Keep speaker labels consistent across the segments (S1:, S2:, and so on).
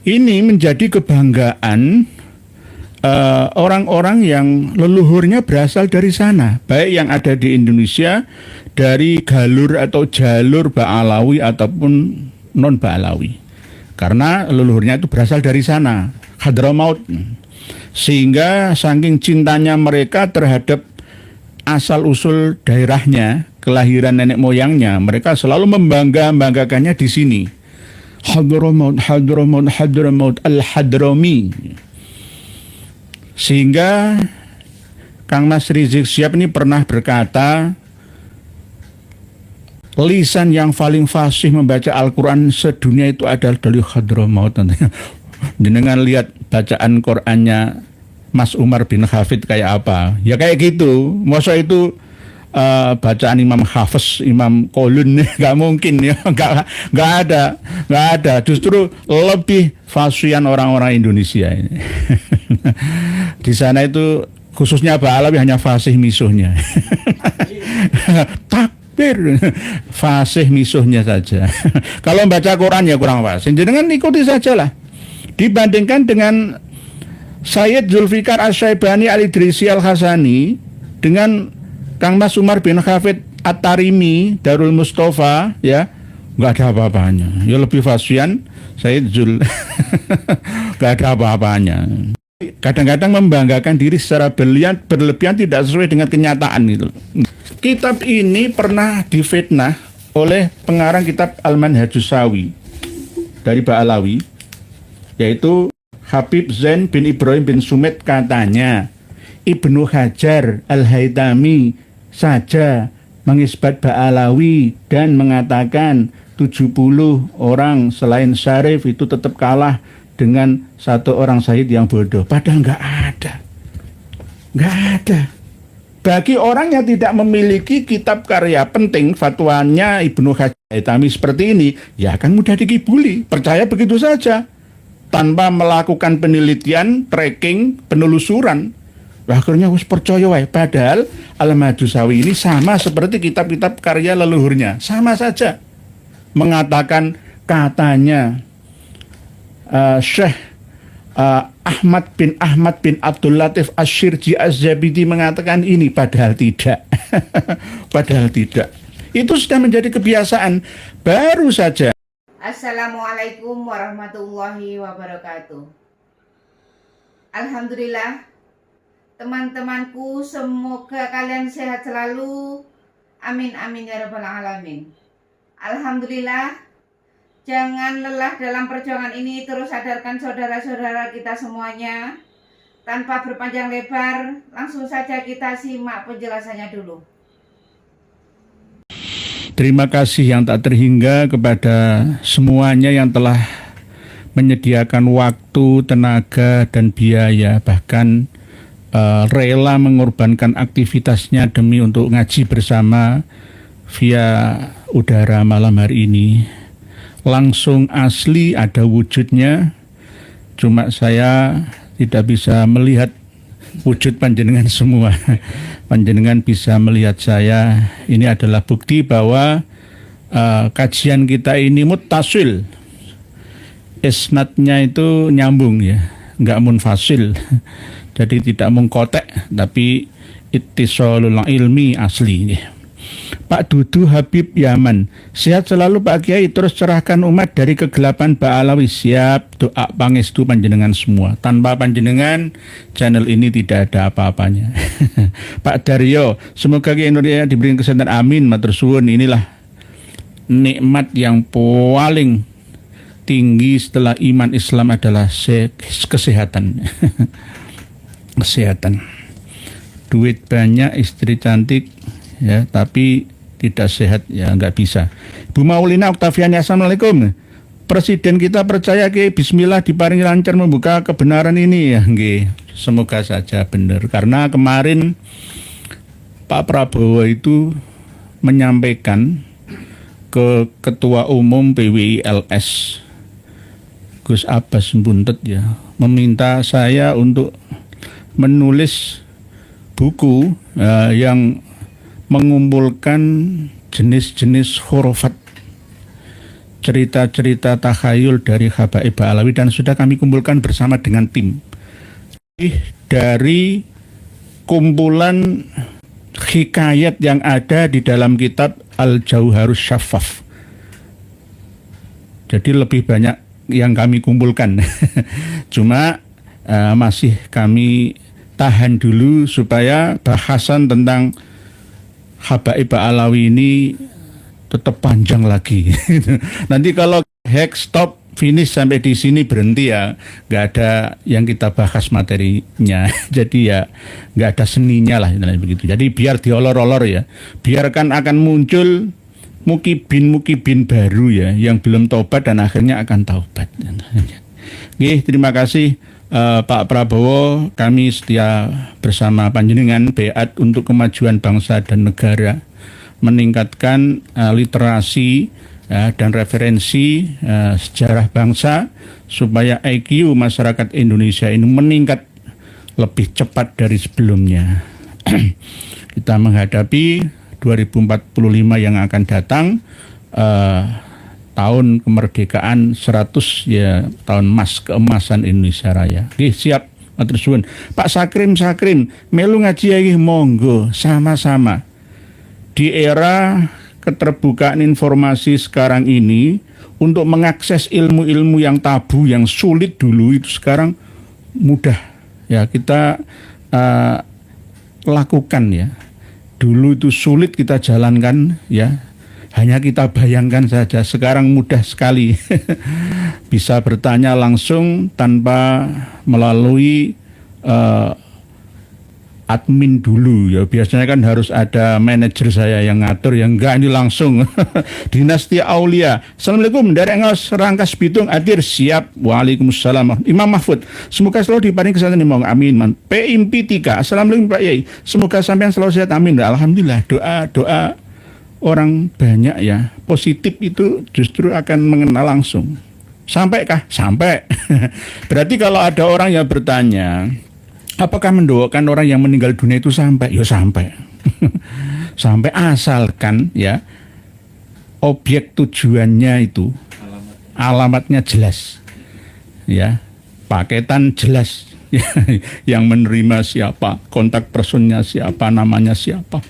S1: Ini menjadi kebanggaan orang-orang yang leluhurnya berasal dari sana, baik yang ada di Indonesia dari galur atau jalur Ba'alawi ataupun non Ba'alawi, karena leluhurnya itu berasal dari sana, Hadramaut. Sehingga saking cintanya mereka terhadap asal usul daerahnya, kelahiran nenek moyangnya, mereka selalu membanggakannya di sini. Hadramaut, Hadramaut, Hadramaut, Al-Hadrami. Sehingga Kang Mas Rizik Syihab ini pernah berkata, lisan yang paling fasih membaca Al-Quran sedunia itu adalah dari Hadramaut. Jenengan lihat bacaan Qurannya Mas Umar bin Hafid kayak apa? Ya kayak gitu. Masa itu bacaan Imam Hafiz, Imam Qolun, nggak mungkin ya, nggak ada. Justru lebih fasihan orang-orang Indonesia ini. Di sana itu khususnya Ba'alawi hanya fasih misuhnya. Takbir, fasih misuhnya saja. Kalau baca Quran ya kurang fasih. Jangan ikuti sajalah. Dibandingkan dengan Sayyid Zulfikar Asy-Syaibani Al-Idrisi Al-Hasani dengan Kang Mas Umar bin Hafid At-Tarimi Darul Mustafa, ya nggak ada apa-apanya. Ya lebih fasihan Sayyid Zul. Nggak ada apa-apanya. Kadang-kadang membanggakan diri secara berlebihan tidak sesuai dengan kenyataan itu. Kitab ini pernah difitnah oleh pengarang kitab Al-Manhajus Sawi dari Ba'alawi, yaitu Habib Zain bin Ibrahim bin Sumit. Katanya Ibnu Hajar Al-Haytami saja mengisbat Ba'alawi dan mengatakan 70 orang selain Syarif itu tetap kalah dengan satu orang Sayyid yang bodoh. Padahal nggak ada. Bagi orang yang tidak memiliki kitab karya penting fatwanya Ibnu Hajar Al-Haytami seperti ini, ya akan mudah dikibuli. Percaya begitu saja tanpa melakukan penelitian, tracking, penelusuran. Akhirnya harus percaya wae. Padahal Al-Manhajus Sawi ini sama seperti kitab-kitab karya leluhurnya, sama saja mengatakan katanya Syekh Ahmad bin Abdul Latif Asy-Syirji Az-Zabidi mengatakan ini, padahal tidak. Padahal tidak. Itu sudah menjadi kebiasaan. Baru saja.
S2: Assalamualaikum warahmatullahi wabarakatuh. Alhamdulillah, teman-temanku, semoga kalian sehat selalu. Amin amin ya rabbal alamin. Alhamdulillah, jangan lelah dalam perjuangan ini. Terus sadarkan saudara-saudara kita semuanya. Tanpa berpanjang lebar, langsung saja kita simak penjelasannya dulu.
S1: Terima kasih yang tak terhingga kepada semuanya yang telah menyediakan waktu, tenaga, dan biaya, bahkan rela mengorbankan aktivitasnya demi untuk ngaji bersama via udara malam hari ini. Langsung asli ada wujudnya, cuma saya tidak bisa melihat wujud panjenengan semua. Panjenengan bisa melihat saya. Ini adalah bukti bahwa kajian kita ini muttasil, isnadnya itu nyambung ya, nggak munfasil. Jadi tidak mengkotek, tapi ittisalul ilmi asli ya. Pak Dudu Habib Yaman, sehat selalu Pak Kiai, terus cerahkan umat dari kegelapan Ba'alawi. Siap, doa pangestu panjenengan semua. Tanpa panjenengan channel ini tidak ada apa-apanya. Pak Daryo, semoga Kiai Indonesia diberi kesehatan, amin matur suwun. Inilah nikmat yang paling tinggi setelah iman Islam adalah kesehatan. Kesehatan. Duit banyak, istri cantik, ya, tapi tidak sehat, ya nggak bisa. Bu Maulina Oktaviani, assalamualaikum. Presiden kita percaya ke bismillah diparingi lancar membuka kebenaran ini ya, nggih. Semoga saja benar, karena kemarin Pak Prabowo itu menyampaikan ke Ketua Umum PWILS Gus Abbas Buntet ya, meminta saya untuk menulis buku yang mengumpulkan jenis-jenis khurafat. cerita-cerita takhayul dari Habaib Ba'alawi dan sudah kami kumpulkan bersama dengan tim dari kumpulan hikayat yang ada di dalam kitab Al-Jauharus Syaffaf. Jadi lebih banyak yang kami kumpulkan. Cuma masih kami tahan dulu supaya bahasan tentang Habaib Ba'alawi ini tetap panjang lagi. Nanti kalau hack stop finish sampai di sini berhenti ya nggak ada yang kita bahas materinya. Jadi ya nggak ada seninya lah begitu. Jadi biar diolor-olor ya. Biarkan akan muncul mukibin baru ya yang belum taubat dan akhirnya akan taubat. Oke, terima kasih Pak Prabowo. Kami setia bersama panjenengan beat untuk kemajuan bangsa dan negara, meningkatkan literasi dan referensi sejarah bangsa supaya IQ masyarakat Indonesia ini meningkat lebih cepat dari sebelumnya. Kita menghadapi 2045 yang akan datang, tahun kemerdekaan 100 ya, tahun emas keemasan Indonesia Raya. Oke, siap. Matur suwun. Pak Sakrim melu ngaji iki monggo sama-sama. Di era keterbukaan informasi sekarang ini, untuk mengakses ilmu-ilmu yang tabu, yang sulit dulu itu sekarang mudah ya kita lakukan ya. Dulu itu sulit kita jalankan ya, hanya kita bayangkan saja. Sekarang mudah sekali. Bisa bertanya langsung tanpa melalui admin dulu ya. Biasanya kan harus ada manajer saya yang ngatur, yang enggak, ini langsung. Dinasti Aulia. Assalamualaikum dari Engos Rangkas Bitung Adir, siap. Waalaikumsalam. Imam Mahfud, semoga selalu diparingi kesehatan, amin. Impi 3. Assalamualaikum Pak Yai, semoga sampean selalu sehat, amin. Alhamdulillah. Doa orang banyak ya positif itu justru akan mengenal langsung. Sampai kah? Sampai. Berarti kalau ada orang yang bertanya, apakah mendoakan orang yang meninggal dunia itu sampai? Ya sampai. Sampai, asalkan ya objek tujuannya itu alamatnya jelas. Ya, paketan jelas. Yang menerima siapa, kontak personnya siapa, namanya siapa.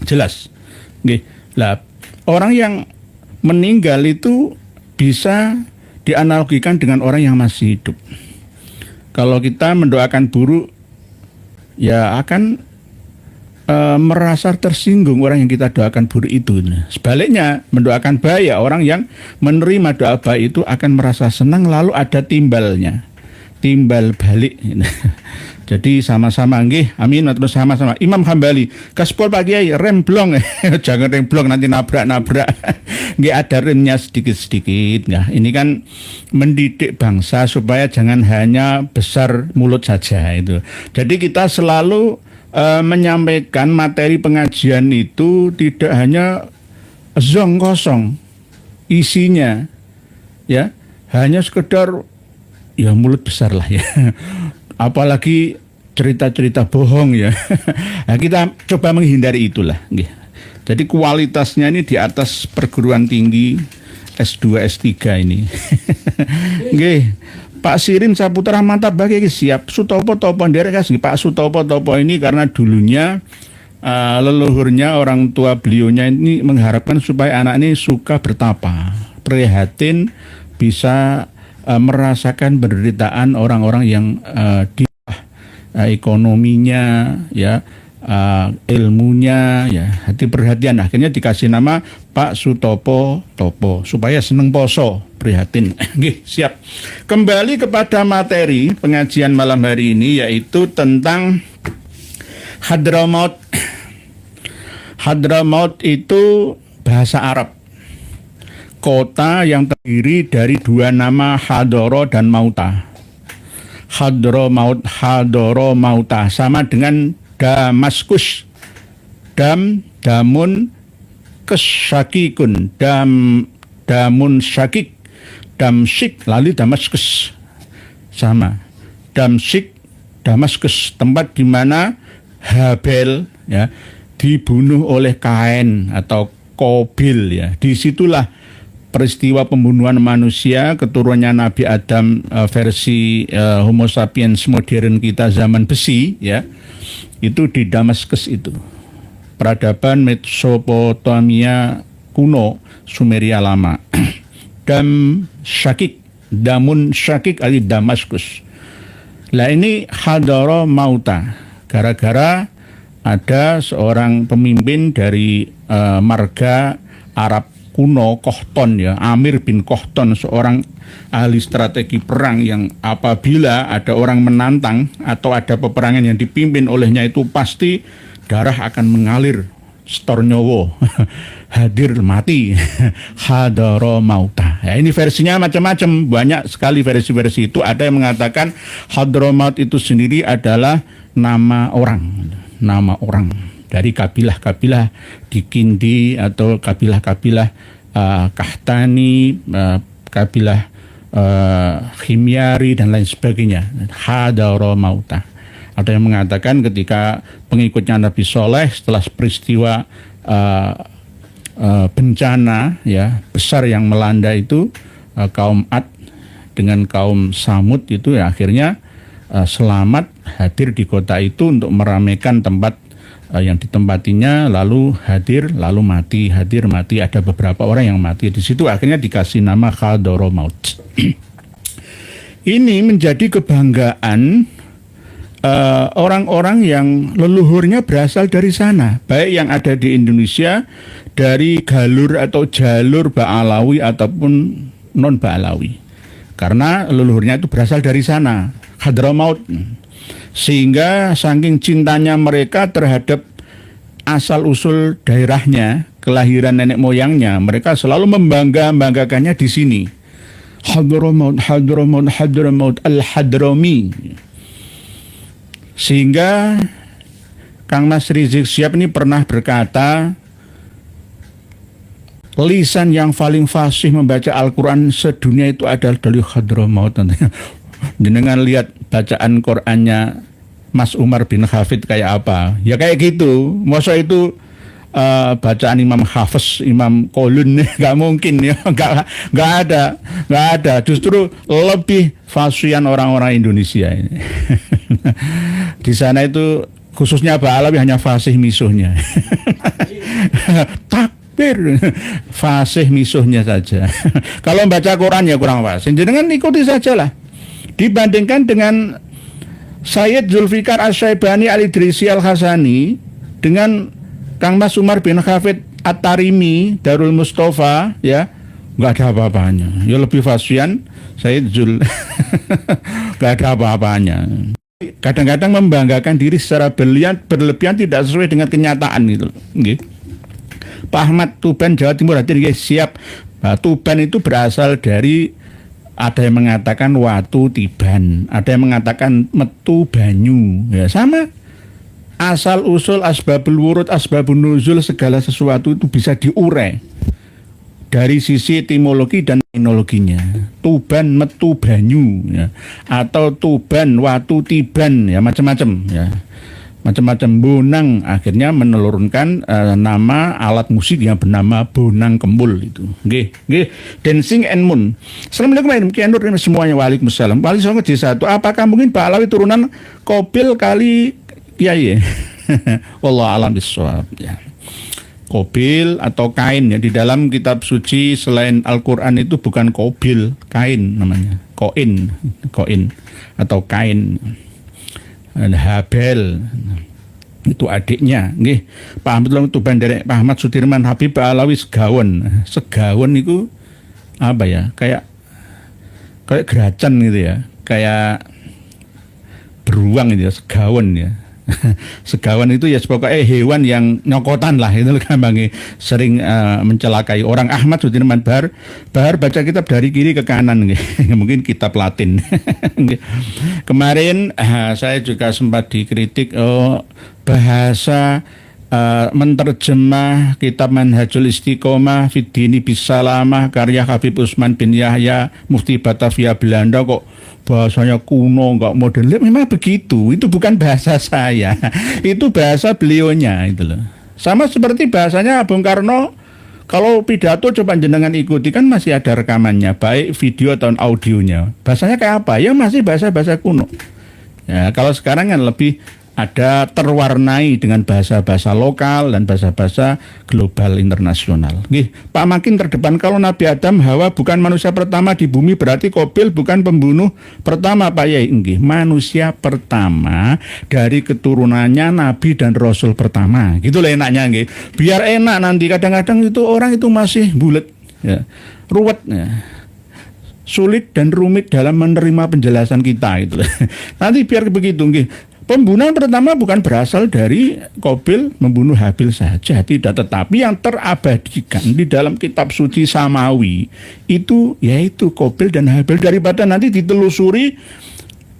S1: Jelas. Oke. Lah, orang yang meninggal itu bisa dianalogikan dengan orang yang masih hidup. Kalau kita mendoakan buruk, ya akan merasa tersinggung orang yang kita doakan buruk itu. Sebaliknya, mendoakan baik, ya orang yang menerima doa baik itu akan merasa senang, lalu ada timbalnya, timbal balik. Jadi sama-sama nggih, amin, terus sama-sama. Imam Hambali, gaspol Pak Kiai, remblong. Jangan remblong nanti nabrak-nabrak. Nggih, ada remnya sedikit-sedikit. Nah, ini kan mendidik bangsa supaya jangan hanya besar mulut saja itu. Jadi kita selalu menyampaikan materi pengajian itu tidak hanya zong kosong isinya, ya hanya sekedar ya mulut besar lah ya. Apalagi cerita-cerita bohong ya. Nah, kita coba menghindari itulah. Jadi kualitasnya ini di atas perguruan tinggi S2, S3 ini. Pak Sirin Saputra mantap bagi siap. Sutopo Topo nderek kasih Pak Sutopo Topo ini karena dulunya leluhurnya, orang tua beliaunya ini mengharapkan supaya anak ini suka bertapa, prihatin, bisa merasakan penderitaan orang-orang yang di ekonominya ya, ilmunya ya, hati perhatian. Akhirnya dikasih nama Pak Sutopo Topo supaya seneng poso, prihatin. Siap. Kembali kepada materi pengajian malam hari ini, yaitu tentang Hadramaut. Hadramaut itu bahasa Arab, kota yang terdiri dari dua nama, Hadoro dan Mauta. Hadramaut, Hadoro, Mauta sama dengan Damaskus. Damun, kesyakikun, damun syakik, Damsyik, lalu Damaskus. Sama. Damsyik, Damaskus, tempat di mana Habel ya dibunuh oleh Kain atau Kobil ya. Disitulah peristiwa pembunuhan manusia keturunannya Nabi Adam versi Homo sapiens modern kita zaman besi ya, itu di Damaskus itu. Peradaban Mesopotamia kuno, Sumeria lama. Damun Syakik ali Damaskus. Lah ini hadara mauta, gara-gara ada seorang pemimpin dari marga Arab kuno Kohton ya, Amir bin Kohton, seorang ahli strategi perang yang apabila ada orang menantang atau ada peperangan yang dipimpin olehnya itu pasti darah akan mengalir, setor nyowo, hadir mati, hadara mauta. Ya, ini versinya macam-macam, banyak sekali versi-versi itu. Ada yang mengatakan Hadramaut itu sendiri adalah nama orang dari kabilah-kabilah di Kindi atau kabilah-kabilah Kahtani, kabilah Himyari dan lain sebagainya. Hadara mauta. Ada yang mengatakan ketika pengikutnya Nabi Soleh setelah peristiwa bencana ya besar yang melanda itu, kaum Ad dengan kaum Samud itu ya akhirnya selamat hadir di kota itu untuk meramaikan tempat yang ditempatinya, lalu hadir lalu mati, hadir mati, ada beberapa orang yang mati di situ, akhirnya dikasih nama Hadramaut. Ini menjadi kebanggaan orang-orang yang leluhurnya berasal dari sana, baik yang ada di Indonesia dari galur atau jalur Ba'alawi ataupun non Ba'alawi, karena leluhurnya itu berasal dari sana, Hadramaut. Sehingga saking cintanya mereka terhadap asal-usul daerahnya, kelahiran nenek moyangnya, mereka selalu membanggakannya di sini. Hadramaut, Hadramaut, Hadramaut, Al-Hadrami. Sehingga Kang Mas Rizik Syihab ini pernah berkata, lisan yang paling fasih membaca Al-Quran sedunia itu adalah dari Hadramaut. Jenengan lihat bacaan Qurannya Mas Umar bin Hafid kayak apa? Ya kayak gitu. Masa itu bacaan Imam Hafiz, Imam Qolun, nggak mungkin ya, nggak ada. Justru lebih fasihan orang-orang Indonesia ini. Di sana itu khususnya Ba'alawi hanya fasih misuhnya. Takbir, fasih misuhnya saja. Kalau baca Quran ya kurang fasih. Jangan ikuti sajalah. Dibandingkan dengan Sayyid Zulfikar Asy-Syaibani Al-Idrisi Al-Hasani dengan Kang Mas Umar bin Hafid At-Tarimi Darul Mustafa ya, nggak ada apa-apanya. Ya lebih fasihan Sayyid Zul. Nggak ada apa-apanya. Kadang-kadang membanggakan diri secara berlebihan tidak sesuai dengan kenyataan gitu. Okay. Pak Ahmad Tuban Jawa Timur hadir guys, siap. Nah, Tuban itu berasal dari, ada yang mengatakan watu tiban, ada yang mengatakan metu banyu, ya sama. Asal usul asbabul wurud, asbabun nuzul, segala sesuatu itu bisa diurai dari sisi etimologi dan teknologinya. Tuban metu banyu ya, atau tuban watu tiban ya, macam-macam ya. Macam-macam. Bonang akhirnya menelurkan nama alat musik yang bernama bonang kembul itu. Nggih. Dancing and Moon. Assalamualaikum warahmatullahi wabarakatuh semuanya. Waalaikumsalam. Wali Songo J1. Apakah mungkin Ba'alawi turunan Qabil kali Kiai? Wallahu a'lam bishawab ya. Qabil atau Kain ya, di dalam kitab suci selain Al-Qur'an itu bukan Qabil, Kain namanya. Koin atau Kain. Habel itu adiknya, nggih. Pak Ahmad Tuban dari Pak Ahmad Sudirman Habib Ba'alawi Segawon itu apa ya? Kayak geracan gitu ya, kayak beruang gitu ya, segawon ya. Segawan itu ya pokoknya hewan yang nyokotan lah, itu gampangnya sering mencelakai orang. Ahmad Sudirman Bahar baca kitab dari kiri ke kanan, mungkin kitab Latin. Kemarin saya juga sempat dikritik bahasa menterjemah kitab Manhajul Istiqomah Fiddini Bisalamah karya Habib Usman bin Yahya Mufti Batavia Belanda kok bahasanya kuno, nggak modern. Memang begitu, itu bukan bahasa saya, itu bahasa beliaunya itu loh. Sama seperti bahasanya Bung Karno Kalau pidato coba jenengan ikuti kan masih ada rekamannya, baik video atau audionya. Bahasanya kayak apa? Ya masih bahasa-bahasa kuno. Ya, kalau sekarang kan lebih ada terwarnai dengan bahasa-bahasa lokal dan bahasa-bahasa global internasional. Nggih, Pak Makin terdepan, kalau Nabi Adam Hawa bukan manusia pertama di bumi, berarti Qabil bukan pembunuh pertama, Pak Yai. Nggih, manusia pertama dari keturunannya Nabi dan Rasul pertama. Gitu lah enaknya nggih. Biar enak nanti, kadang-kadang itu orang itu masih bulet ya, ruwet ya. Sulit dan rumit dalam menerima penjelasan kita itu. Nanti biar begitu nggih. Pembunuhan pertama bukan berasal dari Qabil membunuh Habil saja, tidak, tetapi yang terabadikan di dalam kitab suci Samawi itu yaitu Qabil dan Habil. Daripada nanti ditelusuri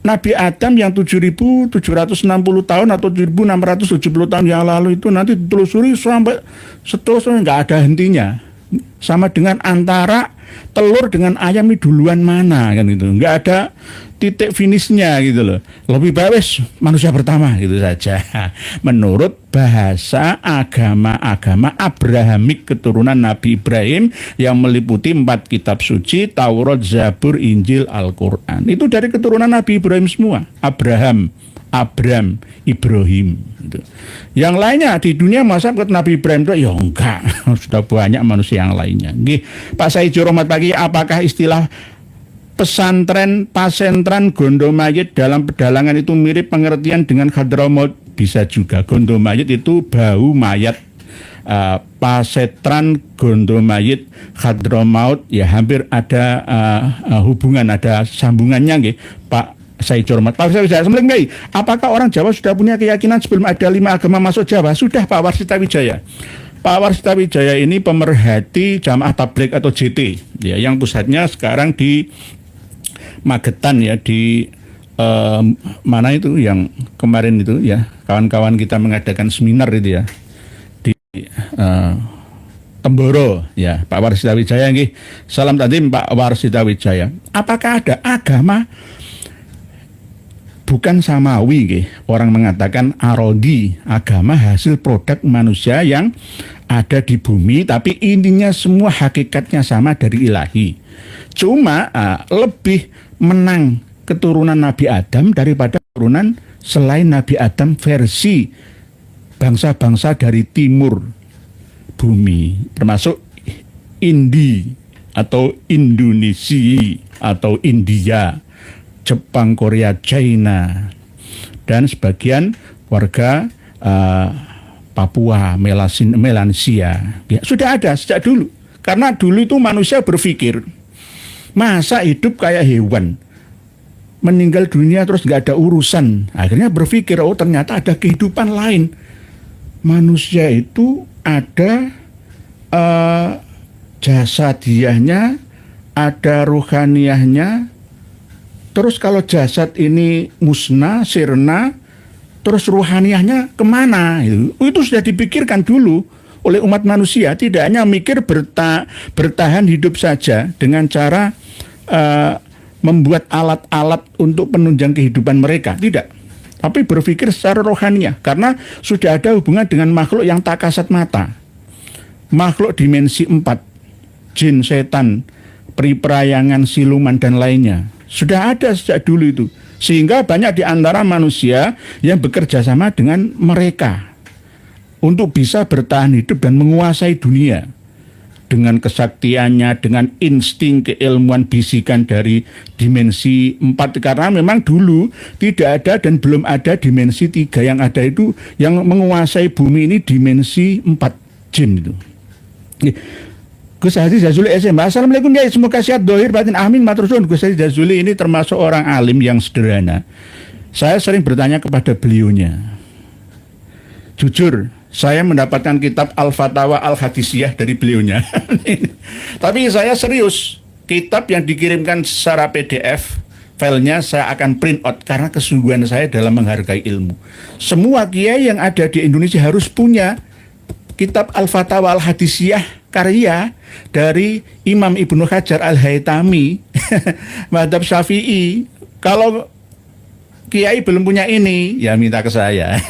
S1: Nabi Adam yang 7.760 tahun atau 7.670 tahun yang lalu itu nanti ditelusuri sampai seterusnya nggak ada hentinya. Sama dengan antara telur dengan ayam ini duluan mana kan gitu, nggak ada titik finishnya gitu loh. Lebih baik manusia pertama gitu saja menurut bahasa agama-agama Abrahamik keturunan Nabi Ibrahim yang meliputi 4 kitab suci, Taurat, Zabur, Injil, Al-Quran. Itu dari keturunan Nabi Ibrahim semua. Abram, Ibrahim gitu. Yang lainnya di dunia masa ke Nabi Ibrahim itu ya enggak, sudah banyak manusia yang lainnya. Nggih, Pak Saijo Rahmat Pagi, apakah istilah pesantren, pasentran, gondomayit dalam pedalangan itu mirip pengertian dengan Hadramaut? Bisa juga. Gondomayit itu bau mayat. Pasetran, gondomayit, Hadramaut ya hampir ada hubungan, ada sambungannya nggih, Pak saya hormat. Pak Warsita Wijaya, apakah orang Jawa sudah punya keyakinan sebelum ada 5 agama masuk Jawa? Sudah, Pak Warsita Wijaya. Pak Warsita Wijaya ini pemerhati Jamaah Tabligh atau JT ya, yang pusatnya sekarang di Magetan ya, di mana itu yang kemarin itu ya, kawan-kawan kita mengadakan seminar itu ya, di Temboro ya, Pak Warsita Wijaya nggih. Salam tadim Pak Warsita Wijaya. Apakah ada agama bukan samawi nggih? Orang mengatakan arodi, agama hasil produk manusia yang ada di bumi, tapi intinya semua hakikatnya sama dari ilahi. Cuma lebih menang keturunan Nabi Adam daripada keturunan selain Nabi Adam versi bangsa-bangsa dari timur bumi, termasuk Indi atau Indonesia atau India, Jepang, Korea, China, dan sebagian warga Papua, Melansia. Ya, sudah ada sejak dulu. Karena dulu itu manusia berpikir, masa hidup kayak hewan, meninggal dunia terus nggak ada urusan. Akhirnya berpikir, oh ternyata ada kehidupan lain. Manusia itu ada jasadiahnya, ada ruhaniyahnya. Terus kalau jasad ini musnah, sirna, terus ruhaniyahnya kemana? Itu sudah dipikirkan dulu oleh umat manusia. Tidak hanya mikir bertahan hidup saja dengan cara membuat alat-alat untuk penunjang kehidupan mereka. Tidak. Tapi berpikir secara rohaniyah. Karena sudah ada hubungan dengan makhluk yang tak kasat mata. Makhluk dimensi 4. Jin, setan, peri-perayangan, siluman, dan lainnya. Sudah ada sejak dulu itu. Sehingga banyak di antara manusia yang bekerja sama dengan mereka untuk bisa bertahan hidup dan menguasai dunia. Dengan kesaktiannya, dengan insting keilmuan bisikan dari dimensi 4. Karena memang dulu tidak ada dan belum ada dimensi 3. Yang ada itu yang menguasai bumi ini dimensi 4 jin itu. Gus Haji Jazuli SM. Assalamualaikum ya, semoga sehat dohir batin, amin matur suwun. Gus Haji Jazuli ini termasuk orang alim yang sederhana. Saya sering bertanya kepada beliaunya. Jujur, saya mendapatkan kitab Al-Fatawa Al-Hadisiyah dari beliaunya. Tapi saya serius, kitab yang dikirimkan secara PDF, filenya saya akan print out karena kesungguhan saya dalam menghargai ilmu. Semua kiai yang ada di Indonesia harus punya kitab Al-Fatawa Al-Hadisiyah karya dari Imam Ibnu Hajar Al-Haytami, Madhab Syafi'i. Kalau kiai belum punya ini, ya minta ke saya.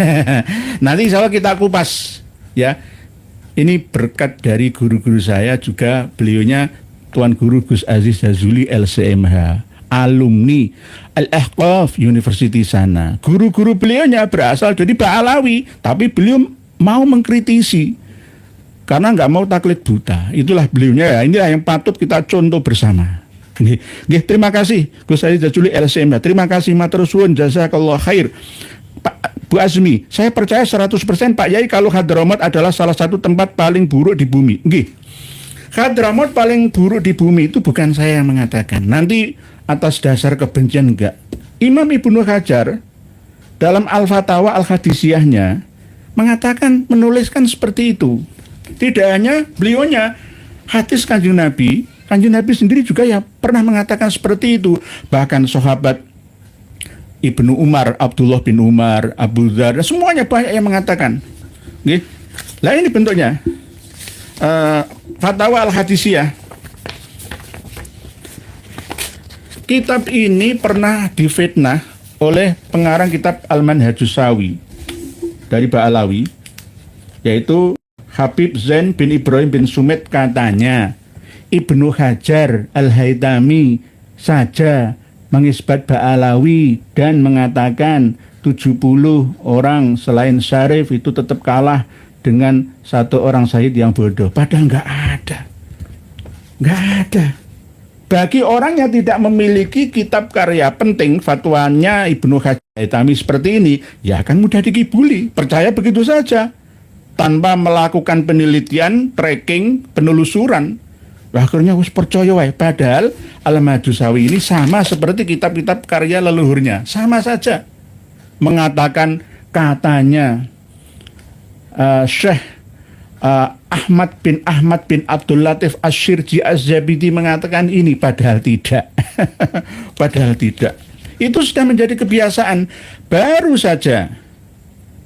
S1: Nanti insya Allah kita kupas, ya. Ini berkat dari guru-guru saya juga, beliaunya Tuan Guru Gus Aziz Jazuli LCMH, alumni Al-Ahqaf University sana. Guru-guru beliaunya berasal dari Ba'alawi, tapi beliau mau mengkritisi karena nggak mau taklid buta. Itulah beliaunya ya. Inilah yang patut kita contoh bersama. Nggih, terima kasih Gus Aziz Jazuli LCMH. Terima kasih matur suwun, jazakallah khair. Pak Bu Azmi, saya percaya 100% Pak Yai kalau Hadramaut adalah salah satu tempat paling buruk di bumi. Nggih. Hadramaut paling buruk di bumi itu bukan saya yang mengatakan. Nanti atas dasar kebencian enggak. Imam Ibnu Hajar dalam Al-Fatawa Al-Hadisiyahnya mengatakan, menuliskan seperti itu. Tidak hanya beliaunya, hadis Kanjeng Nabi sendiri juga ya pernah mengatakan seperti itu. Bahkan sahabat Ibnu Umar, Abdullah bin Umar, Abu Dzar, semuanya banyak yang mengatakan. Nggih. Lah ini bentuknya. Fatwa Al-Hadisiyah. Kitab ini pernah difitnah oleh pengarang kitab Al-Manhajus Sawi dari Ba'alawi, yaitu Habib Zain bin Ibrahim bin Sumit. Katanya Ibnu Hajar Al-Haytami saja mengisbat Ba'alawi dan mengatakan 70 orang selain Syarif itu tetap kalah dengan satu orang syahid yang bodoh. Padahal nggak ada. Bagi orang yang tidak memiliki kitab karya penting fatwanya Ibnu Hajar Al-Haytami seperti ini, ya akan mudah dikibuli, percaya begitu saja tanpa melakukan penelitian, tracking, penelusuran. Akhirnya harus percaya wae. Padahal Al-Manhajus Sawi ini sama seperti kitab-kitab karya leluhurnya, sama saja mengatakan katanya Syekh Ahmad bin Abdul Latif Asy-Syirji Az-Zabidi mengatakan ini, padahal tidak. Padahal tidak. Itu sudah menjadi kebiasaan. Baru saja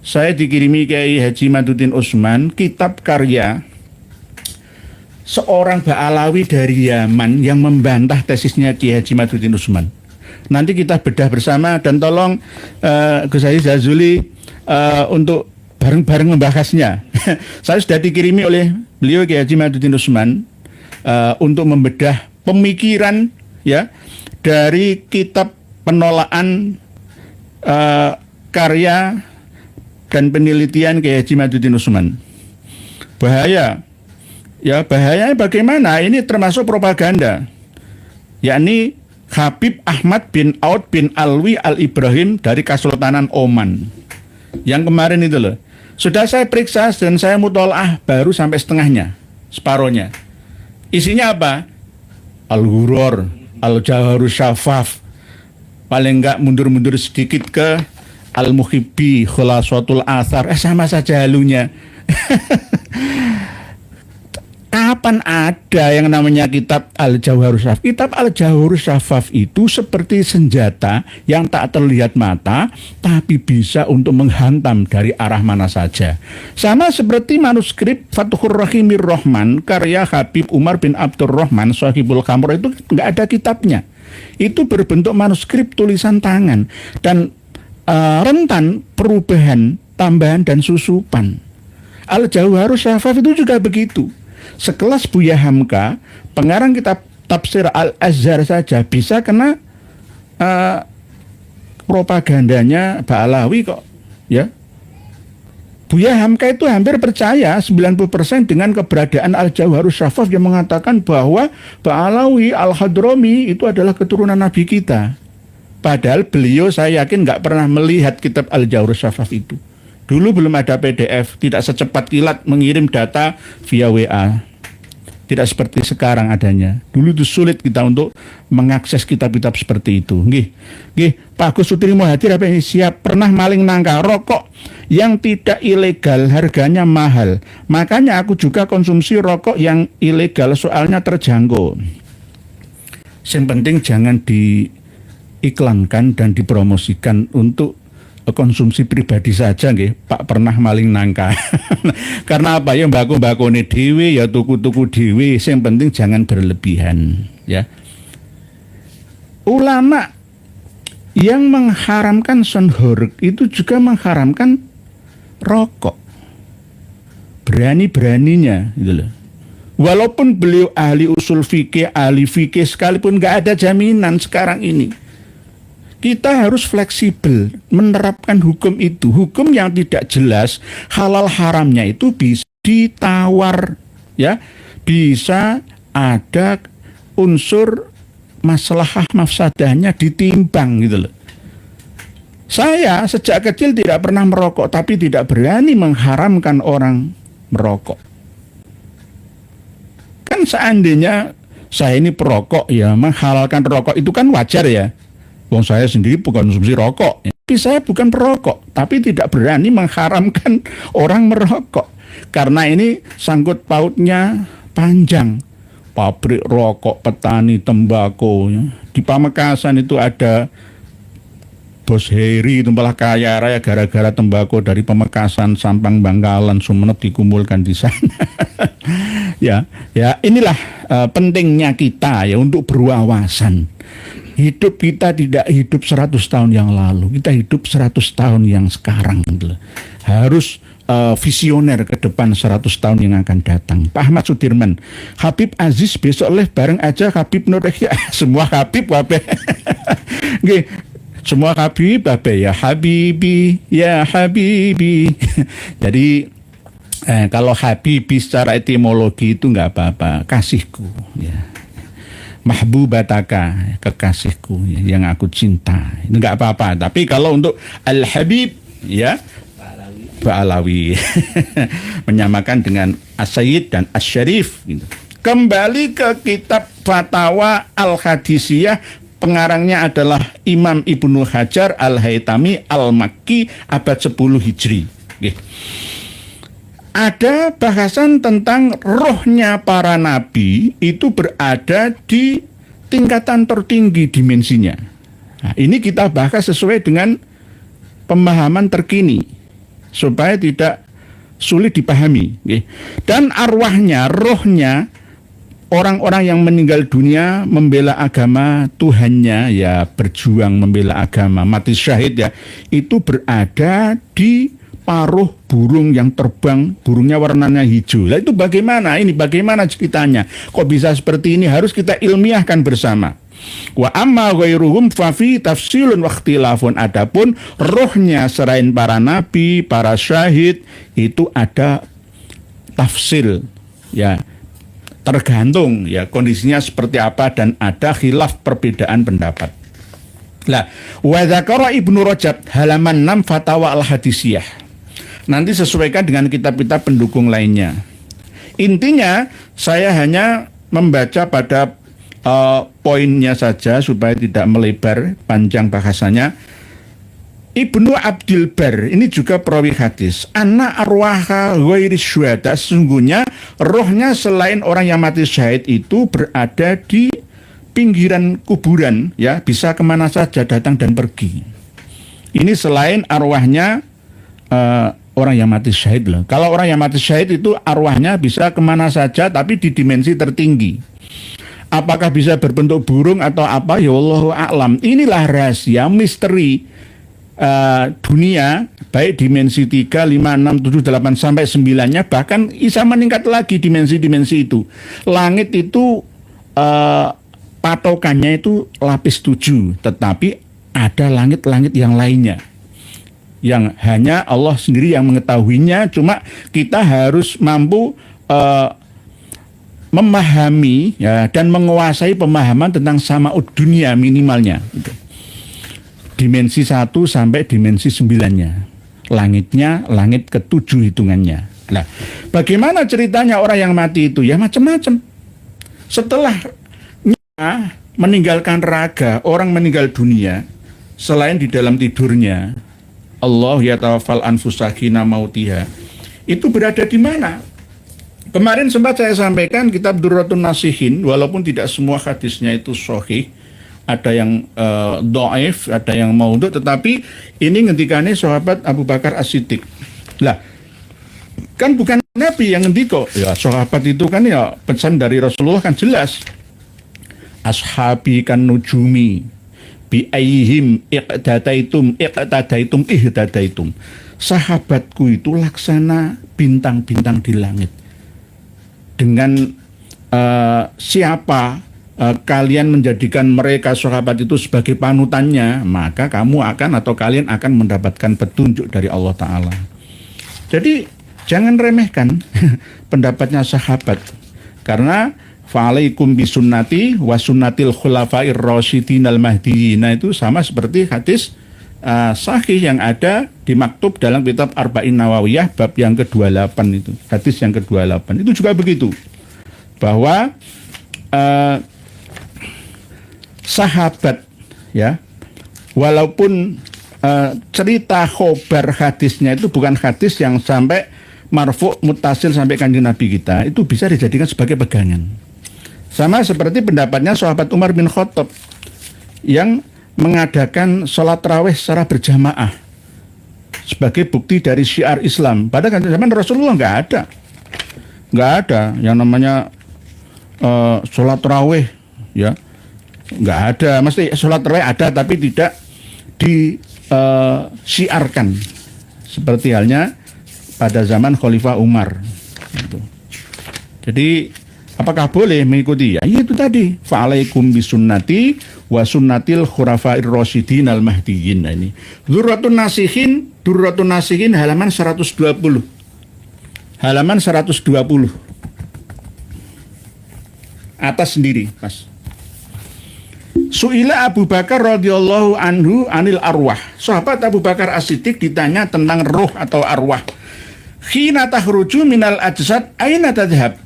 S1: saya dikirimi Kiai Haji Maduddin Utsman kitab karya seorang Ba'alawi dari Yaman yang membantah tesisnya Kiai Haji Maduddin Utsman. Nanti kita bedah bersama dan tolong Gus Aziz Jazuli untuk bareng-bareng membahasnya. Saya sudah dikirimi oleh beliau Kiai Haji Maduddin Utsman untuk membedah pemikiran ya dari kitab penolakan karya dan penelitian Kiai Haji Maduddin Utsman. Bahaya. Ya, bahayanya bagaimana? Ini termasuk propaganda. Yakni Habib Ahmad bin Aud bin Alwi Al-Ibrahim dari Kesultanan Oman. Yang kemarin itu loh. Sudah saya periksa dan saya mutolaah baru sampai setengahnya, separohnya. Isinya apa? Al-Ghuror, Al-Jawharus Syafaf. Paling enggak mundur-mundur sedikit ke Al-Muhibbi, Khulasatul Athar. Sama saja halunya. Kapan ada yang namanya kitab Al-Jawharus Syafaf? Kitab Al-Jawharus Syafaf itu seperti senjata yang tak terlihat mata, tapi bisa untuk menghantam dari arah mana saja. Sama seperti manuskrip Fathur Rahimir Rahman karya Habib Umar bin Abdurrahman Shahibul Khamr itu nggak ada kitabnya. Itu berbentuk manuskrip tulisan tangan dan rentan perubahan, tambahan dan susupan. Al-Jawharus Syafaf itu juga begitu. Sekelas Buya Hamka, pengarang kitab tafsir Al-Azhar saja bisa kena propagandanya Ba'alawi kok, ya. Buya Hamka itu hampir percaya 90% dengan keberadaan Al-Jawharus Syafaf yang mengatakan bahwa Ba'alawi Al-Hadrami itu adalah keturunan Nabi kita. Padahal beliau saya yakin nggak pernah melihat kitab Al-Jawharus Syafaf itu. Dulu belum ada PDF, tidak secepat kilat mengirim data via WA. Tidak seperti sekarang adanya. Dulu itu sulit kita untuk mengakses kitab-kitab seperti itu. Nggih, Pak Gus Sutrimo hadir apa ini? Siap. Pernah maling nangka rokok yang tidak ilegal harganya mahal. Makanya aku juga konsumsi rokok yang ilegal soalnya terjangkau. Yang penting jangan diiklankan dan dipromosikan untuk konsumsi pribadi saja nggih. Pak pernah maling nangka. Karena apa ya, mbako-mbakone dhewe ya tuku-tuku dhewe, yang penting jangan berlebihan ya. Ulama yang mengharamkan sonhorek itu juga mengharamkan rokok. berani-beraninya gitu loh. Walaupun beliau ahli usul fikih, ahli fikih sekalipun nggak ada jaminan sekarang ini. Kita harus fleksibel menerapkan hukum itu. Hukum yang tidak jelas halal haramnya itu bisa ditawar, ya, bisa ada unsur maslahah mafsadahnya ditimbang gitu loh. Saya sejak kecil tidak pernah merokok, tapi tidak berani mengharamkan orang merokok. Kan seandainya saya ini perokok, ya menghalalkan rokok itu kan wajar ya. Wong saya sendiri bukan konsumsi rokok, tapi saya bukan perokok, tapi tidak berani mengharamkan orang merokok. Karena ini sangkut pautnya panjang. Pabrik rokok, petani tembakau, ya. Di Pamekasan itu ada Bos Heri itu malah kaya raya gara-gara tembakau dari Pamekasan, Sampang, Bangkalan, Sumenep dikumpulkan di sana. ya inilah pentingnya kita ya untuk berwawasan. Hidup kita tidak hidup 100 tahun yang lalu, kita hidup 100 tahun yang sekarang. Harus visioner ke depan 100 tahun yang akan datang. Pak Ahmad Sudirman, Habib Aziz besok oleh bareng aja Habib Nur ya, semua Habib wabe. Nggih, semua Habib wabe ya Habibi ya Habibi. Jadi kalau Habibi secara etimologi itu nggak apa-apa, kasihku ya. Mahbubataka, kekasihku ya, yang aku cinta, itu nggak apa-apa. Tapi kalau untuk Al-Habib ya Ba'alawi menyamakan dengan As-Sayyid dan As-Syarif gitu. Kembali ke kitab Fatawa Al-Hadisiyah, pengarangnya adalah Imam Ibnu Hajar Al-Haytami Al-Makki, abad 10 Hijri. Ada bahasan tentang rohnya para nabi itu berada di tingkatan tertinggi dimensinya. Nah, ini kita bahas sesuai dengan pemahaman terkini supaya tidak sulit dipahami. Dan arwahnya, rohnya orang-orang yang meninggal dunia membela agama Tuhannya, ya berjuang membela agama, mati syahid ya, itu berada di paruh burung yang terbang, burungnya warnanya hijau. Nah, itu bagaimana? Ini bagaimana ceritanya? Kok bisa seperti ini? Harus kita ilmiahkan bersama. Wa amma ghairuhum fa fi tafsilun wa ikhtilafun. Adapun rohnya selain para nabi, para syahid itu ada tafsil, ya. Tergantung ya kondisinya seperti apa dan ada khilaf perbedaan pendapat. Lah, wa dzakara Ibnu Rajab halaman 6 Fatawa Al-Hadisiyah. Nanti sesuaikan dengan kitab-kitab pendukung lainnya. Intinya saya hanya membaca pada poinnya saja supaya tidak melebar panjang bahasanya. Ibnu Abdul Bar ini juga perawi hadis. Anna arwaha ghairi syuhada, sesungguhnya rohnya selain orang yang mati syahid itu berada di pinggiran kuburan, ya bisa kemana saja datang dan pergi. Ini selain arwahnya orang yang mati syahid loh. Kalau orang yang mati syahid itu arwahnya bisa kemana saja tapi di dimensi tertinggi. Apakah bisa berbentuk burung atau apa? Ya wallahu a'lam. Inilah rahasia misteri dunia, baik dimensi 3, 5, 6, 7, 8 sampai 9-nya, bahkan bisa meningkat lagi dimensi-dimensi itu. Langit itu patokannya itu lapis 7, tetapi ada langit-langit yang lainnya yang hanya Allah sendiri yang mengetahuinya. Cuma kita harus mampu memahami ya, dan menguasai pemahaman tentang sama'ud dunia minimalnya gitu. Dimensi 1 sampai dimensi 9-nya. Langitnya langit ke-7 hitungannya. Nah, bagaimana ceritanya orang yang mati itu? Ya macam-macam. Setelah meninggalkan raga, orang meninggal dunia, selain di dalam tidurnya, Allah yatawaffal anfusa hina mautiha, itu berada di mana? Kemarin sempat saya sampaikan kitab Durratun Nasihin, walaupun tidak semua hadisnya itu sahih, ada yang dhaif, ada yang maudhu, tetapi ini ngendikane sahabat Abu Bakar As-Siddiq. Lah, kan bukan Nabi yang ngendiko, ya sahabat itu kan ya pesan dari Rasulullah kan jelas. Ashabi kan nujumi bi ayyihim iqtadaitum ihtadaitum. sahabatku itu laksana bintang-bintang di langit. Dengan siapa kalian menjadikan mereka sahabat itu sebagai panutannya, maka kamu akan atau kalian akan mendapatkan petunjuk dari Allah Ta'ala. Jadi jangan remehkan pendapatnya sahabat, karena fa'alaikum bisunnati wa sunnatil khulafair rasyidin al mahdiyyin. Nah, itu sama seperti hadis sahih yang ada di maktub dalam kitab Arba'in Nawawiyah bab yang ke-28 itu. Hadis yang ke-28 itu juga begitu, bahwa sahabat, ya, walaupun cerita khobar hadisnya itu bukan hadis yang sampai marfu' muttasil sampai kanjeng Nabi kita, itu bisa dijadikan sebagai pegangan. Sama seperti pendapatnya sahabat Umar bin Khattab yang mengadakan sholat tarawih secara berjamaah sebagai bukti dari syiar Islam. Padahal zaman Rasulullah nggak ada yang namanya sholat tarawih, ya, nggak ada. Mesti sholat tarawih ada, tapi tidak disiarkan seperti halnya pada zaman Khalifah Umar. Jadi apakah boleh mengikuti? Ya, itu tadi. Fa'alaikum bisunnati wa sunnatil khurafair rasyidin al mahdiyyin. Nah, ini Durratun Nasihin halaman 120. Halaman 120. Atas sendiri, Mas. Su'ila Abu Bakar radhiyallahu anhu anil arwah. Sahabat Abu Bakar As-Siddiq ditanya tentang roh atau arwah. Khina tahruju minal ajsad aina tadhhab.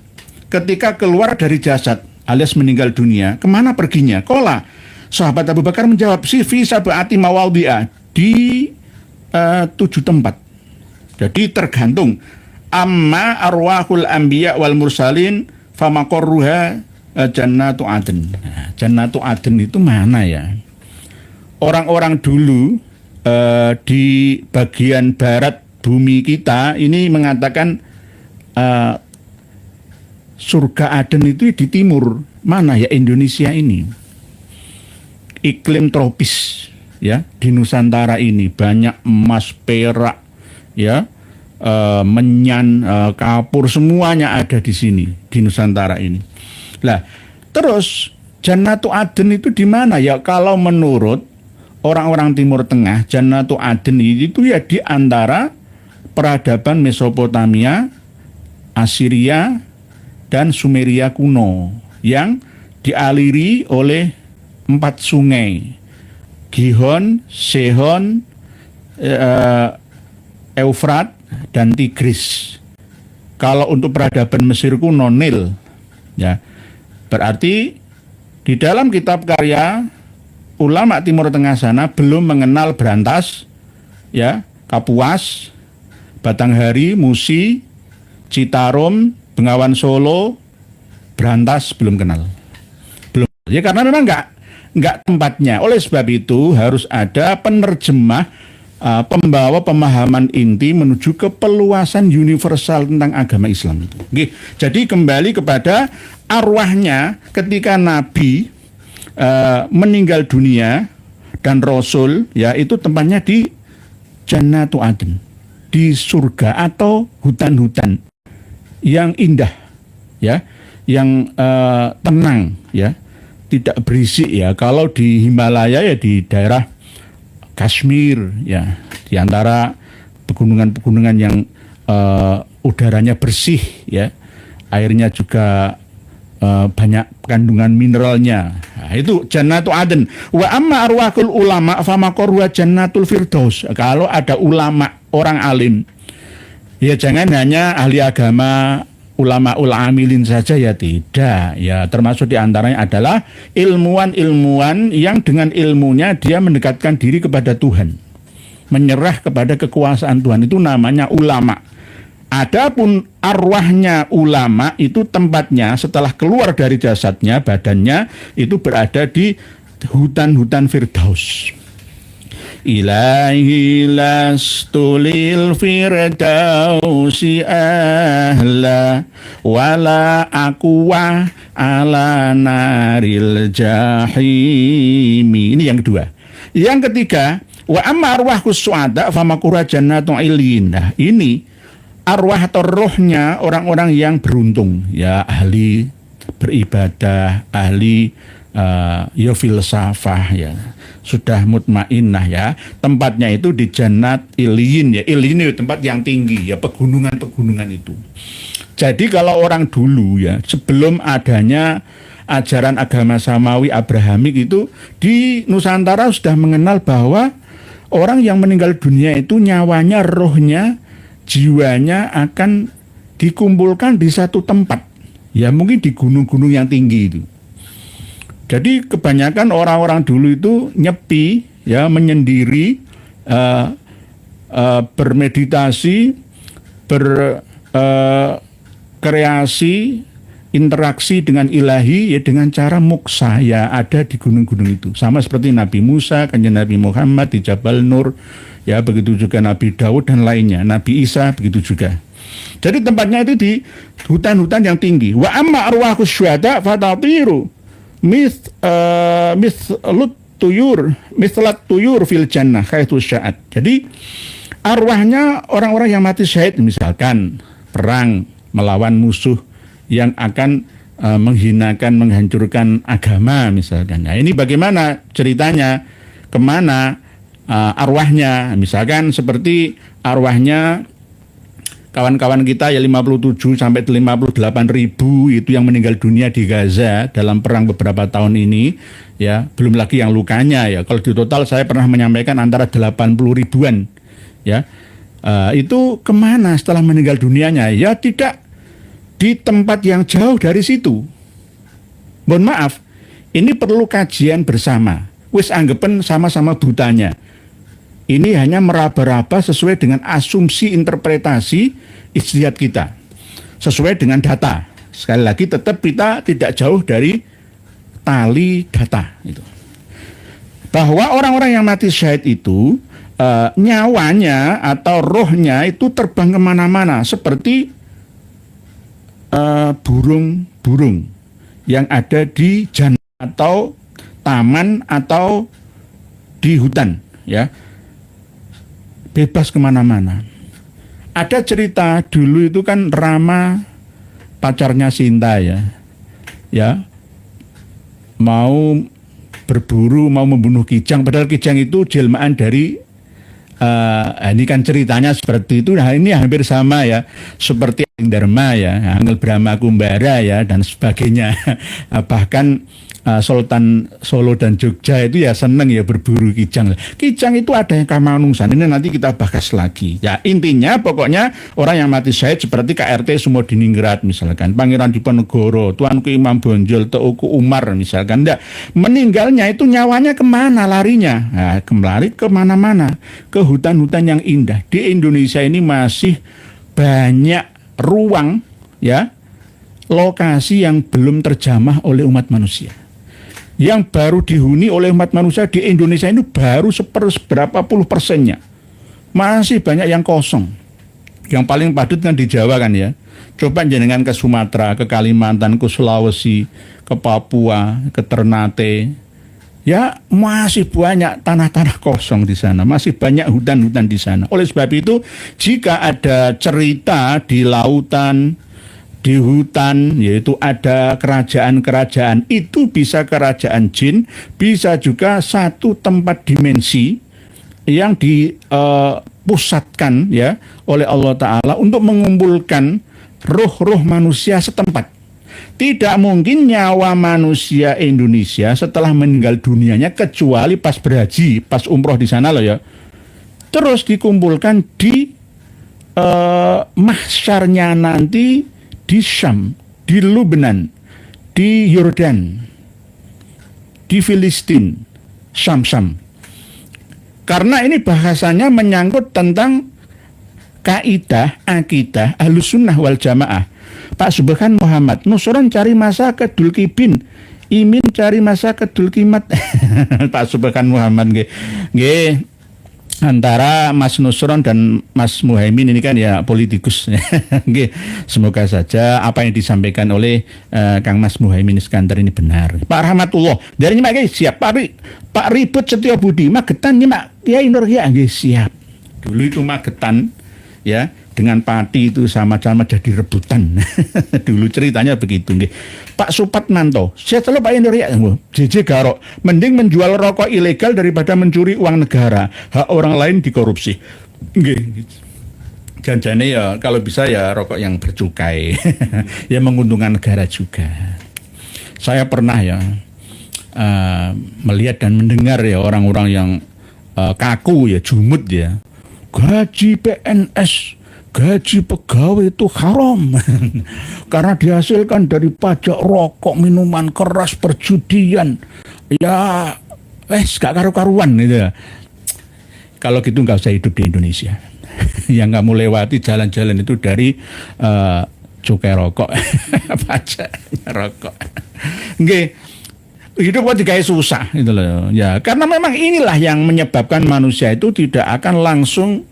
S1: Ketika keluar dari jasad alias meninggal dunia, kemana perginya? Qala, sahabat Abu Bakar menjawab, fi sab'ati mawadhi'a, di 7 tempat. Jadi tergantung. Amma arwahul anbiya wal mursalin famaqarruha jannatu adn. Nah, jannatu adn itu mana ya? Orang-orang dulu di bagian barat bumi kita ini mengatakan surga Aden itu di timur. Mana ya? Indonesia ini iklim tropis, ya, di Nusantara ini banyak emas, perak, ya, menyan, kapur, semuanya ada di sini di Nusantara ini. Lah, terus Jannatu Aden itu di mana ya? Kalau menurut orang-orang Timur Tengah, Jannatu Aden itu ya di antara peradaban Mesopotamia, Assyria, dan Sumeria kuno yang dialiri oleh 4 sungai, Gihon, Sehon, Eufrat, dan Tigris. Kalau untuk peradaban Mesir kuno, Nil, ya. Berarti di dalam kitab karya ulama Timur Tengah sana belum mengenal Brantas, ya, Kapuas, Batanghari, Musi, Citarum, Bengawan Solo, Brantas belum kenal. Belum. Ya karena memang enggak tempatnya. Oleh sebab itu harus ada penerjemah, pembawa pemahaman inti menuju ke peluasan universal tentang agama Islam itu. Oke. Jadi kembali kepada arwahnya ketika Nabi meninggal dunia dan Rasul, ya, itu tempatnya di Jannatu Aden, di surga atau hutan-hutan yang indah, ya, yang tenang, ya, tidak berisik, ya. Kalau di Himalaya ya di daerah Kashmir, ya, di antara pegunungan-pegunungan yang udaranya bersih, ya, airnya juga banyak kandungan mineralnya. Nah, itu Jannatu Aden. Wa amma arwahul ulama famaqarwa Jannatul Firdaus. Kalau ada ulama, orang alim, ya jangan hanya ahli agama, ulama amilin saja, ya tidak. Ya termasuk diantaranya adalah ilmuwan-ilmuwan yang dengan ilmunya dia mendekatkan diri kepada Tuhan, menyerah kepada kekuasaan Tuhan, itu namanya ulama. Adapun arwahnya ulama itu tempatnya setelah keluar dari jasadnya, badannya itu berada di hutan-hutan Firdaus. Ilahi lastulil firdausi ahla wala aqwa ala naril jahimi. Ini yang kedua. Yang ketiga, Wa amma arwahus su'ada famakura jannatun ilin. Nah, ini arwah atau rohnya orang-orang yang beruntung, ya, ahli beribadah, ahli ya filsafah, ya, sudah mutmainnah, ya. Tempatnya itu di Jannat Iliyin, ya. Iliyin itu tempat yang tinggi, ya, pegunungan-pegunungan itu. Jadi kalau orang dulu, ya, sebelum adanya ajaran agama samawi Abrahamik itu, di Nusantara sudah mengenal bahwa orang yang meninggal dunia itu nyawanya, rohnya, jiwanya akan dikumpulkan di satu tempat, ya, mungkin di gunung-gunung yang tinggi itu. Jadi kebanyakan orang-orang dulu itu nyepi, ya, menyendiri, bermeditasi, berkreasi, interaksi dengan ilahi, ya, dengan cara muksa, ya, ada di gunung-gunung itu. Sama seperti Nabi Musa, Kanjeng Nabi Muhammad di Jabal Nur, ya, begitu juga Nabi Daud dan lainnya, Nabi Isa begitu juga. Jadi tempatnya itu di hutan-hutan yang tinggi. Wa amma arwahus syuhada fatatiru mislat tuyur fil jannah haitsu sya'at. Jadi arwahnya orang-orang yang mati syahid, misalkan perang melawan musuh yang akan menghinakan, menghancurkan agama misalkan. Nah, ini bagaimana ceritanya, kemana arwahnya, misalkan seperti arwahnya kawan-kawan kita ya 57 sampai 58 ribu itu yang meninggal dunia di Gaza dalam perang beberapa tahun ini, ya, belum lagi yang lukanya, ya. Kalau di total saya pernah menyampaikan antara 80 ribuan, ya. Itu kemana setelah meninggal dunianya? Ya, tidak di tempat yang jauh dari situ. Mohon maaf, ini perlu kajian bersama. Wis anggapan sama-sama butanya. Ini hanya meraba-raba sesuai dengan asumsi interpretasi ijtihad kita, sesuai dengan data. Sekali lagi tetap kita tidak jauh dari tali data itu. Bahwa orang-orang yang mati syahid itu nyawanya atau rohnya itu terbang kemana-mana seperti burung-burung yang ada di jannah atau taman atau di hutan, ya, bebas kemana-mana. Ada cerita dulu itu kan Rama pacarnya Sinta, ya, mau berburu, mau membunuh Kijang, padahal Kijang itu jelmaan dari ini kan ceritanya seperti itu. Nah, ini hampir sama, ya, seperti Dharma, ya, Angel Brahma Kumbara, ya, dan sebagainya. Bahkan Sultan Solo dan Jogja itu ya seneng, ya, berburu Kijang. Kijang itu ada yang kamanungsan. Ini nanti kita bahas lagi. Ya, intinya pokoknya orang yang mati syahid seperti KRT Sumodiningrat misalkan, Pangeran Diponegoro, Tuanku Imam Bonjol, Teuku Umar misalkan. Enggak, meninggalnya itu nyawanya kemana larinya? Nah, kembali kemana-mana, ke hutan-hutan yang indah. Di Indonesia ini masih banyak ruang, ya, lokasi yang belum terjamah oleh umat manusia. Yang baru dihuni oleh umat manusia di Indonesia ini baru seberapa puluh persennya. Masih banyak yang kosong. Yang paling padat kan di Jawa kan, ya. Coba jenengan ke Sumatera, ke Kalimantan, ke Sulawesi, ke Papua, ke Ternate. Ya, masih banyak tanah-tanah kosong di sana. Masih banyak hutan-hutan di sana. Oleh sebab itu, jika ada cerita di lautan, di hutan, yaitu ada kerajaan-kerajaan, itu bisa kerajaan jin, bisa juga satu tempat dimensi yang dipusatkan, ya, oleh Allah Ta'ala untuk mengumpulkan roh-roh manusia setempat. Tidak mungkin nyawa manusia Indonesia setelah meninggal dunianya kecuali pas berhaji, pas umroh di sana loh, ya, terus dikumpulkan di mahsyarnya nanti di Syam, di Lebanon, di Yordan, di Filistin, Syam. Karena ini bahasanya menyangkut tentang kaidah, akidah Ahlussunnah wal Jamaah. Pak Subhan Muhammad, Nusron cari masa ke Dulkibin, Imin cari masa ke Dulkimat. Pak Subhan Muhammad, nggih. antara Mas Nusron dan Mas Muhaimin ini kan ya politikus. Nggih, semoga saja apa yang disampaikan oleh Kang Mas Muhaimin Iskandar ini benar. Pak Rahmatullah, dari nyimak nggih siap. Pak Ribut Setiobudi Magetan nyimak Kiai Nur ya nggih siap. Dulu itu Magetan ya dengan Pati itu sama-sama jadi rebutan. Dulu ceritanya begitu nggih. Pak Supatmanto, saya selalu Pak Indoria, JJ Garok, mending menjual rokok ilegal daripada mencuri uang negara, hak orang lain dikorupsi. Nggih. Janjane ya kalau bisa ya rokok yang bercukai, ya menguntungkan negara juga. Saya pernah ya melihat dan mendengar ya orang-orang yang kaku ya, jumut ya, gaji PNS, gaji pegawai itu haram karena dihasilkan dari pajak rokok, minuman keras, perjudian. Ya, gak karu-karuan gitu ya. Kalau gitu nggak usah hidup di Indonesia. Yang kamu lewati jalan-jalan itu dari cukai rokok, pajak rokok. Nggih, hidup kok digawe susah gitu loh. Ya, karena memang inilah yang menyebabkan manusia itu tidak akan langsung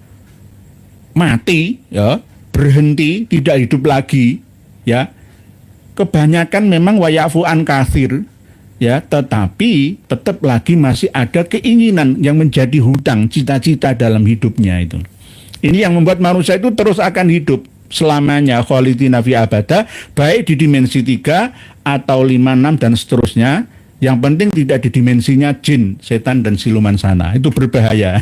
S1: mati, ya, berhenti, tidak hidup lagi, ya. Kebanyakan memang wayafu an kathir, ya, tetapi tetap lagi masih ada keinginan yang menjadi hutang, cita-cita dalam hidupnya itu. Ini yang membuat manusia itu terus akan hidup selamanya, khalidina fi abada, baik di dimensi 3 atau 5, 6 dan seterusnya. Yang penting tidak di dimensinya jin, setan dan siluman sana. Itu berbahaya.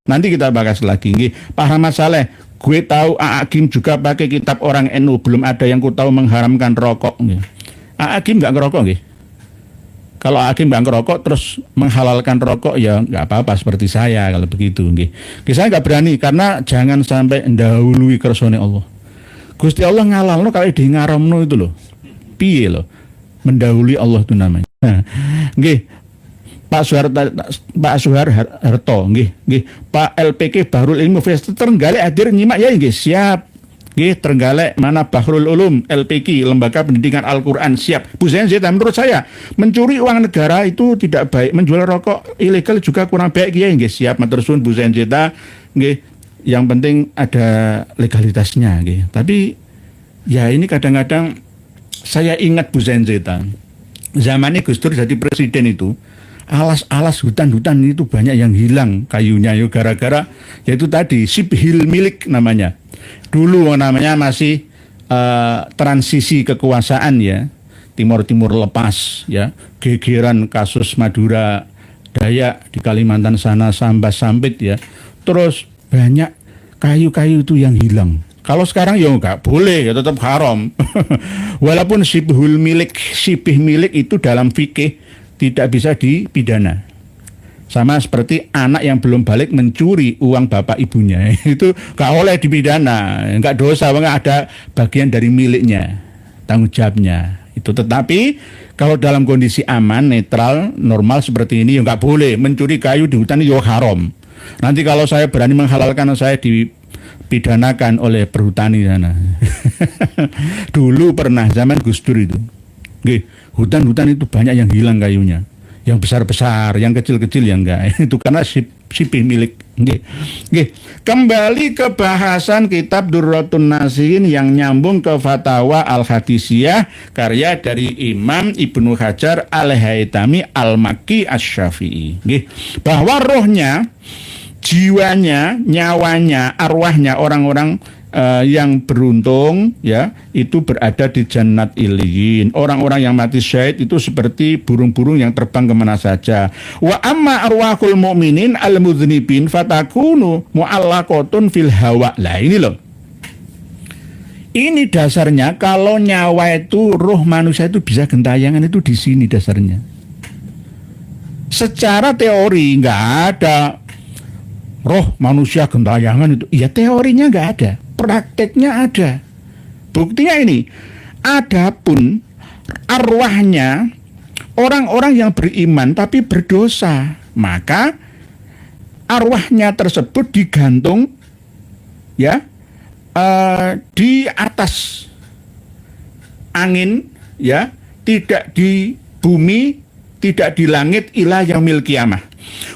S1: Nanti kita bahas lagi. Pak Ahmad Saleh, gue tahu A'agim juga pakai kitab orang NU. Belum ada yang ku tahu mengharamkan rokok. A'agim nggak ngerokok, nggih. Kalau A'agim nggak ngerokok terus menghalalkan rokok, ya nggak apa-apa seperti saya kalau begitu, nggih. Saya nggak berani karena jangan sampai mendahului kersane Allah. Gusti Allah ngalalno kalau di ngaramno itu loh. Piye loh? Mendahului Allah itu namanya. Nggih. Pak Suhar Harto, nggih. Pak LPK Bahrul Ilmu Fest Trenggalek hadir nyimak ya nggih, siap. Nggih, Trenggalek mana Bahrul Ulum LPK Lembaga Pendidikan Al-Qur'an, siap. Bu Zenzeta, menurut saya mencuri uang negara itu tidak baik, menjual rokok ilegal juga kurang baik ya nggih, siap. Matur suwun Bu Zenzeta, nggih. Yang penting ada legalitasnya nggih. Tapi ya ini kadang-kadang saya ingat Bu Zenzeta. Zamannya Gus Dur jadi presiden itu, alas-alas hutan-hutan itu banyak yang hilang kayunya ya gara-gara yaitu tadi sibhil milik namanya. Dulu namanya masih transisi kekuasaan ya. Timur-timur lepas ya. Gegeran kasus Madura Dayak di Kalimantan sana, Sambas Sampit ya. Terus banyak kayu-kayu itu yang hilang. Kalau sekarang ya nggak boleh, ya tetap haram. Walaupun sibhul milik, sibih milik itu dalam fikih tidak bisa dipidana. Sama seperti anak yang belum balik mencuri uang bapak ibunya, itu gak oleh dipidana, nggak dosa, nggak ada bagian dari miliknya, tanggung jawabnya. Itu tetapi kalau dalam kondisi aman, netral, normal seperti ini, ya nggak boleh mencuri kayu di hutan, ya haram. Nanti kalau saya berani menghalalkan, saya dipidanakan oleh perhutani sana. Dulu pernah zaman Gus Dur itu. Hutan-hutan itu banyak yang hilang kayunya. Yang besar-besar, yang kecil-kecil yang enggak. Itu karena sipih milik. Kembali ke bahasan kitab Durratun Nasihin yang nyambung ke Fatawa Al-Hadisiyah karya dari Imam Ibnu Hajar Al-Haytami Al-Makki Asy-Syafi'i. Bahwa rohnya, jiwanya, nyawanya, arwahnya orang-orang yang beruntung ya itu berada di Jannat Iliyin. Orang-orang yang mati syahid itu seperti burung-burung yang terbang kemana saja. Wa amma arwahul mu'minin al-mudznibin fatakunu mu'allaqatun fil hawa. Lah ini loh. Ini dasarnya kalau nyawa itu, roh manusia itu bisa gentayangan itu di sini dasarnya. Secara teori nggak ada roh manusia gentayangan itu. Ya teorinya nggak ada. Prakteknya ada. Buktinya ini. Adapun arwahnya orang-orang yang beriman tapi berdosa, maka arwahnya tersebut digantung ya di atas angin ya, tidak di bumi, tidak di langit ila yaumil qiyamah.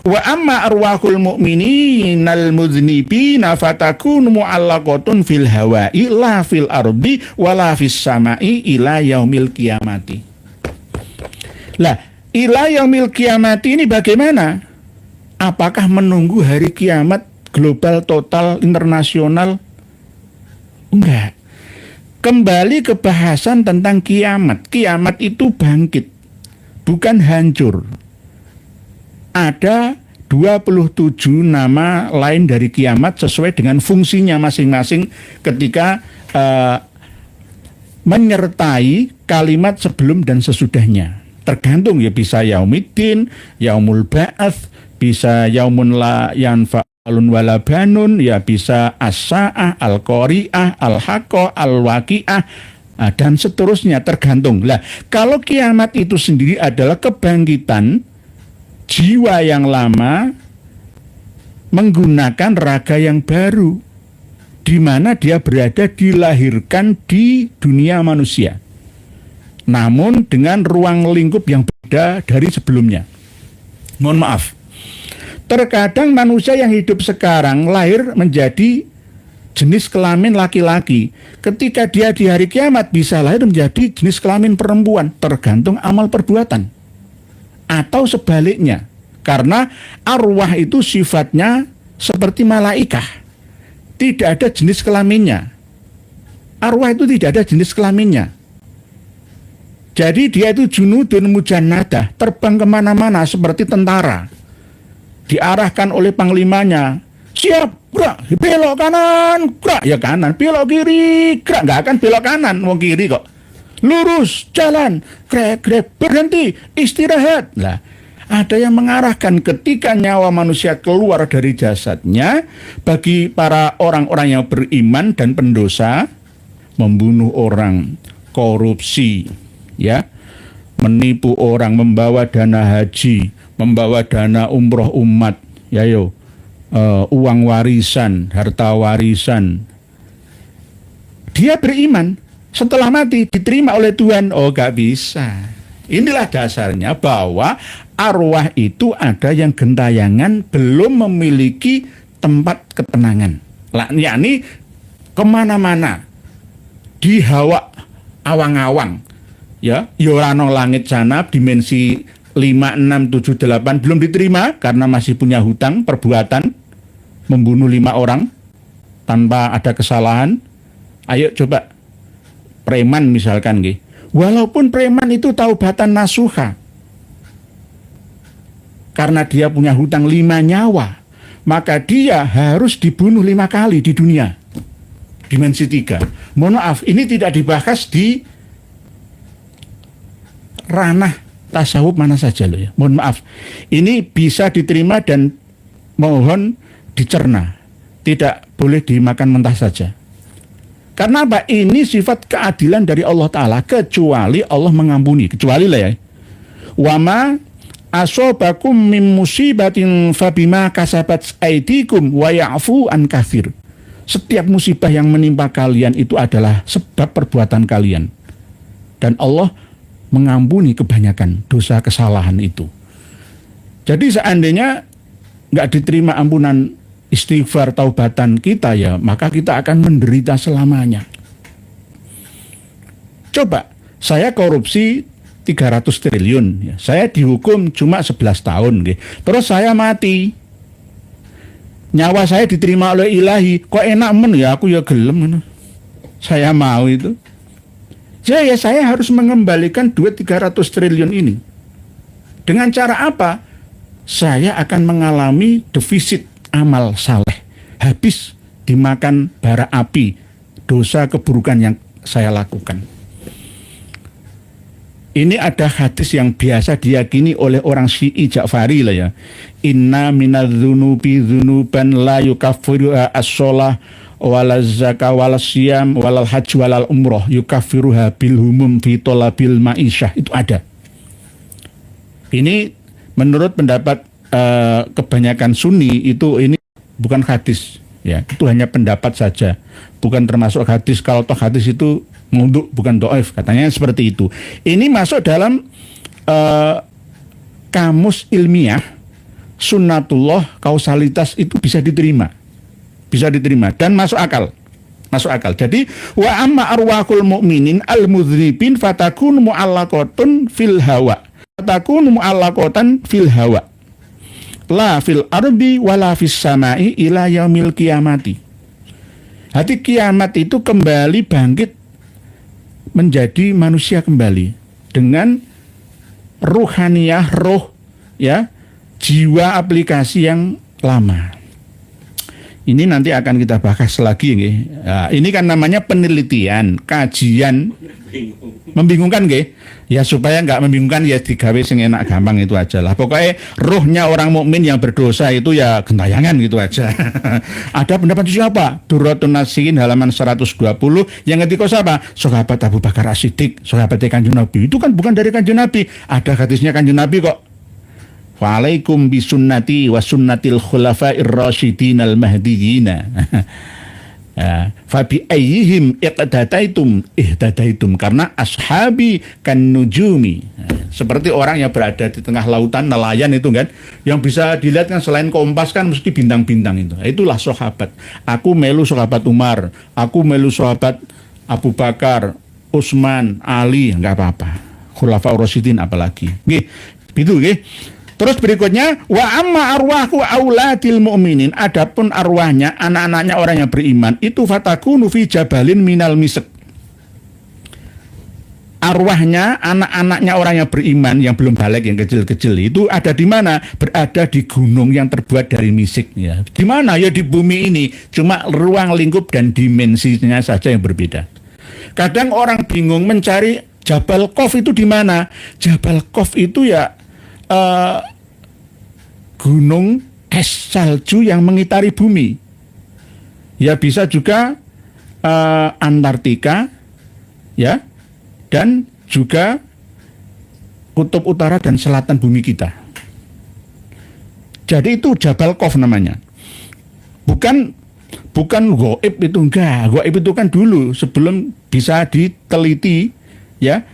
S1: Wa amma arwahul mu'mininal mudznibina fatakunu mu'allaqatun fil hawa'i la fil ardi wala fis sama'i ila yaumil qiyamati. Lah, ila yaumil qiyamati ini bagaimana? Apakah menunggu hari kiamat global total internasional? Enggak. Kembali ke bahasan tentang kiamat. Kiamat itu bangkit, bukan hancur. Ada 27 nama lain dari kiamat sesuai dengan fungsinya masing-masing ketika menyertai kalimat sebelum dan sesudahnya. Tergantung ya, bisa yaumiddin, yaumul ba'ats, bisa yaumun la yanfa'alun wala banun, ya bisa as-sa'ah, al-qari'ah, al-haqqah, al-waqi'ah, dan seterusnya, tergantung. Lah, kalau kiamat itu sendiri adalah kebangkitan jiwa yang lama menggunakan raga yang baru, di mana dia berada dilahirkan di dunia manusia, namun dengan ruang lingkup yang beda dari sebelumnya. Mohon maaf, terkadang manusia yang hidup sekarang lahir menjadi jenis kelamin laki-laki, ketika dia di hari kiamat bisa lahir menjadi jenis kelamin perempuan, tergantung amal perbuatan. Atau sebaliknya, karena arwah itu sifatnya seperti malaikah, tidak ada jenis kelaminnya. Arwah itu tidak ada jenis kelaminnya. Jadi dia itu junudun mujannadah, terbang kemana-mana seperti tentara, diarahkan oleh panglimanya. Siap, gerak, belok kanan, gerak, ya kanan, belok kiri, gerak, nggak akan belok kanan, mau kiri kok. Lurus, jalan, grek, berhenti, istirahat. Lah, ada yang mengarahkan ketika nyawa manusia keluar dari jasadnya. Bagi para orang-orang yang beriman dan pendosa, membunuh orang, korupsi, ya, menipu orang, membawa dana haji, membawa dana umroh umat, ya yo, uang warisan, harta warisan. Dia beriman. Setelah mati diterima oleh Tuhan. Oh, gak bisa. Inilah dasarnya bahwa arwah itu ada yang gentayangan, belum memiliki tempat ketenangan. Yakni kemana-mana, di hawa awang-awang, ya, yorano langit sana, dimensi 5, 6, 7, 8 belum diterima karena masih punya hutang perbuatan membunuh 5 orang tanpa ada kesalahan. Ayo coba preman misalkan, walaupun preman itu taubatan nasuha, karena dia punya hutang 5 nyawa, maka dia harus dibunuh 5 kali di dunia, dimensi 3. Mohon maaf, ini tidak dibahas di ranah tasawuf mana saja loh ya. Mohon maaf, ini bisa diterima dan mohon dicerna, tidak boleh dimakan mentah saja. Karena apa? Ini sifat keadilan dari Allah Ta'ala, kecuali Allah mengampuni, kecuali lah ya. Wama asobakum min musibatin fabima kasabat aidikum wa ya'fu an katsir. Setiap musibah yang menimpa kalian itu adalah sebab perbuatan kalian, dan Allah mengampuni kebanyakan dosa kesalahan itu. Jadi seandainya nggak diterima ampunan istighfar taubatan kita, ya maka kita akan menderita selamanya. Coba saya korupsi 300 triliun, ya. Saya dihukum cuma 11 tahun, terus saya mati, nyawa saya diterima oleh ilahi, kok enak men ya, aku ya gelem, saya mau itu. Ya saya harus mengembalikan duit 300 triliun ini. Dengan cara apa? Saya akan mengalami defisit amal saleh, habis dimakan bara api dosa keburukan yang saya lakukan. Ini ada hadis yang biasa diyakini oleh orang Syi'i Ja'fari lah ya. Inna minadzunubi dzunuban la yukaffiruha as-shalah wala zakah wala siyam wala hajj wala umroh yukaffiruha bil humum fi talabil ma'isyah. Itu ada. Ini menurut pendapat kebanyakan Sunni, itu ini bukan hadis, ya, itu hanya pendapat saja, bukan termasuk hadis. Kalau toh hadis itu munduk, bukan do'if, katanya seperti itu. Ini masuk dalam kamus ilmiah sunnatullah, kausalitas itu bisa diterima. Bisa diterima dan masuk akal. Masuk akal. Jadi wa amma arwahul mu'minin al-mudznibin fatakun mu'allaqatun fil hawa. Fatakun mu'allaqatan fil hawa. La fil ardi wala fis samai ila yaumil qiyamati. Hati kiamat itu kembali bangkit menjadi manusia kembali dengan ruhaniyah, roh, ya, jiwa aplikasi yang lama. Ini nanti akan kita bahas lagi. Nah, ini kan namanya penelitian, kajian. Membingungkan nggih? Ya supaya nggak membingungkan ya digawe sing enak gampang itu aja lah. Pokoknya rohnya orang mukmin yang berdosa itu ya gentayangan gitu aja. Ada pendapat siapa? Durratun Nasihin halaman 120 yang ketika siapa? Sahabat Abu Bakar As-Siddiq, sahabat Kanjeng Nabi. Itu kan bukan dari Kanjeng Nabi. Ada hadisnya Kanjeng Nabi kok. Wa'alaikum bisunnati wa sunnatil khulafa'ir rasyidin al-mahdiyina. Fabi ayyihim ihtadaitum karena ashabi kan nujumi. Seperti orang yang berada di tengah lautan, nelayan itu kan, yang bisa dilihat kan selain kompas kan mesti bintang-bintang itu. Itulah sahabat. Aku melu sahabat Umar, aku melu sahabat Abu Bakar, Utsman, Ali, enggak apa-apa. Khulafaur rasyidin apalagi. Nggih, itu nggih. Terus berikutnya wa amma arwahu auladil mu'minin, adapun arwahnya anak-anaknya orang yang beriman itu fatakunu fi jabalin minal misek. Arwahnya anak-anaknya orang yang beriman yang belum balik, yang kecil-kecil itu ada di mana? Berada di gunung yang terbuat dari misik ya. Di mana? Ya di bumi ini, cuma ruang lingkup dan dimensinya saja yang berbeda. Kadang orang bingung mencari Jabal Qaf itu di mana? Jabal Qaf itu ya gunung es salju yang mengitari bumi. Ya bisa juga Antartika, ya, dan juga kutub utara dan selatan bumi kita. Jadi itu Jabal Qaf namanya. Bukan gaib itu, enggak. Gaib itu kan dulu sebelum bisa diteliti, ya,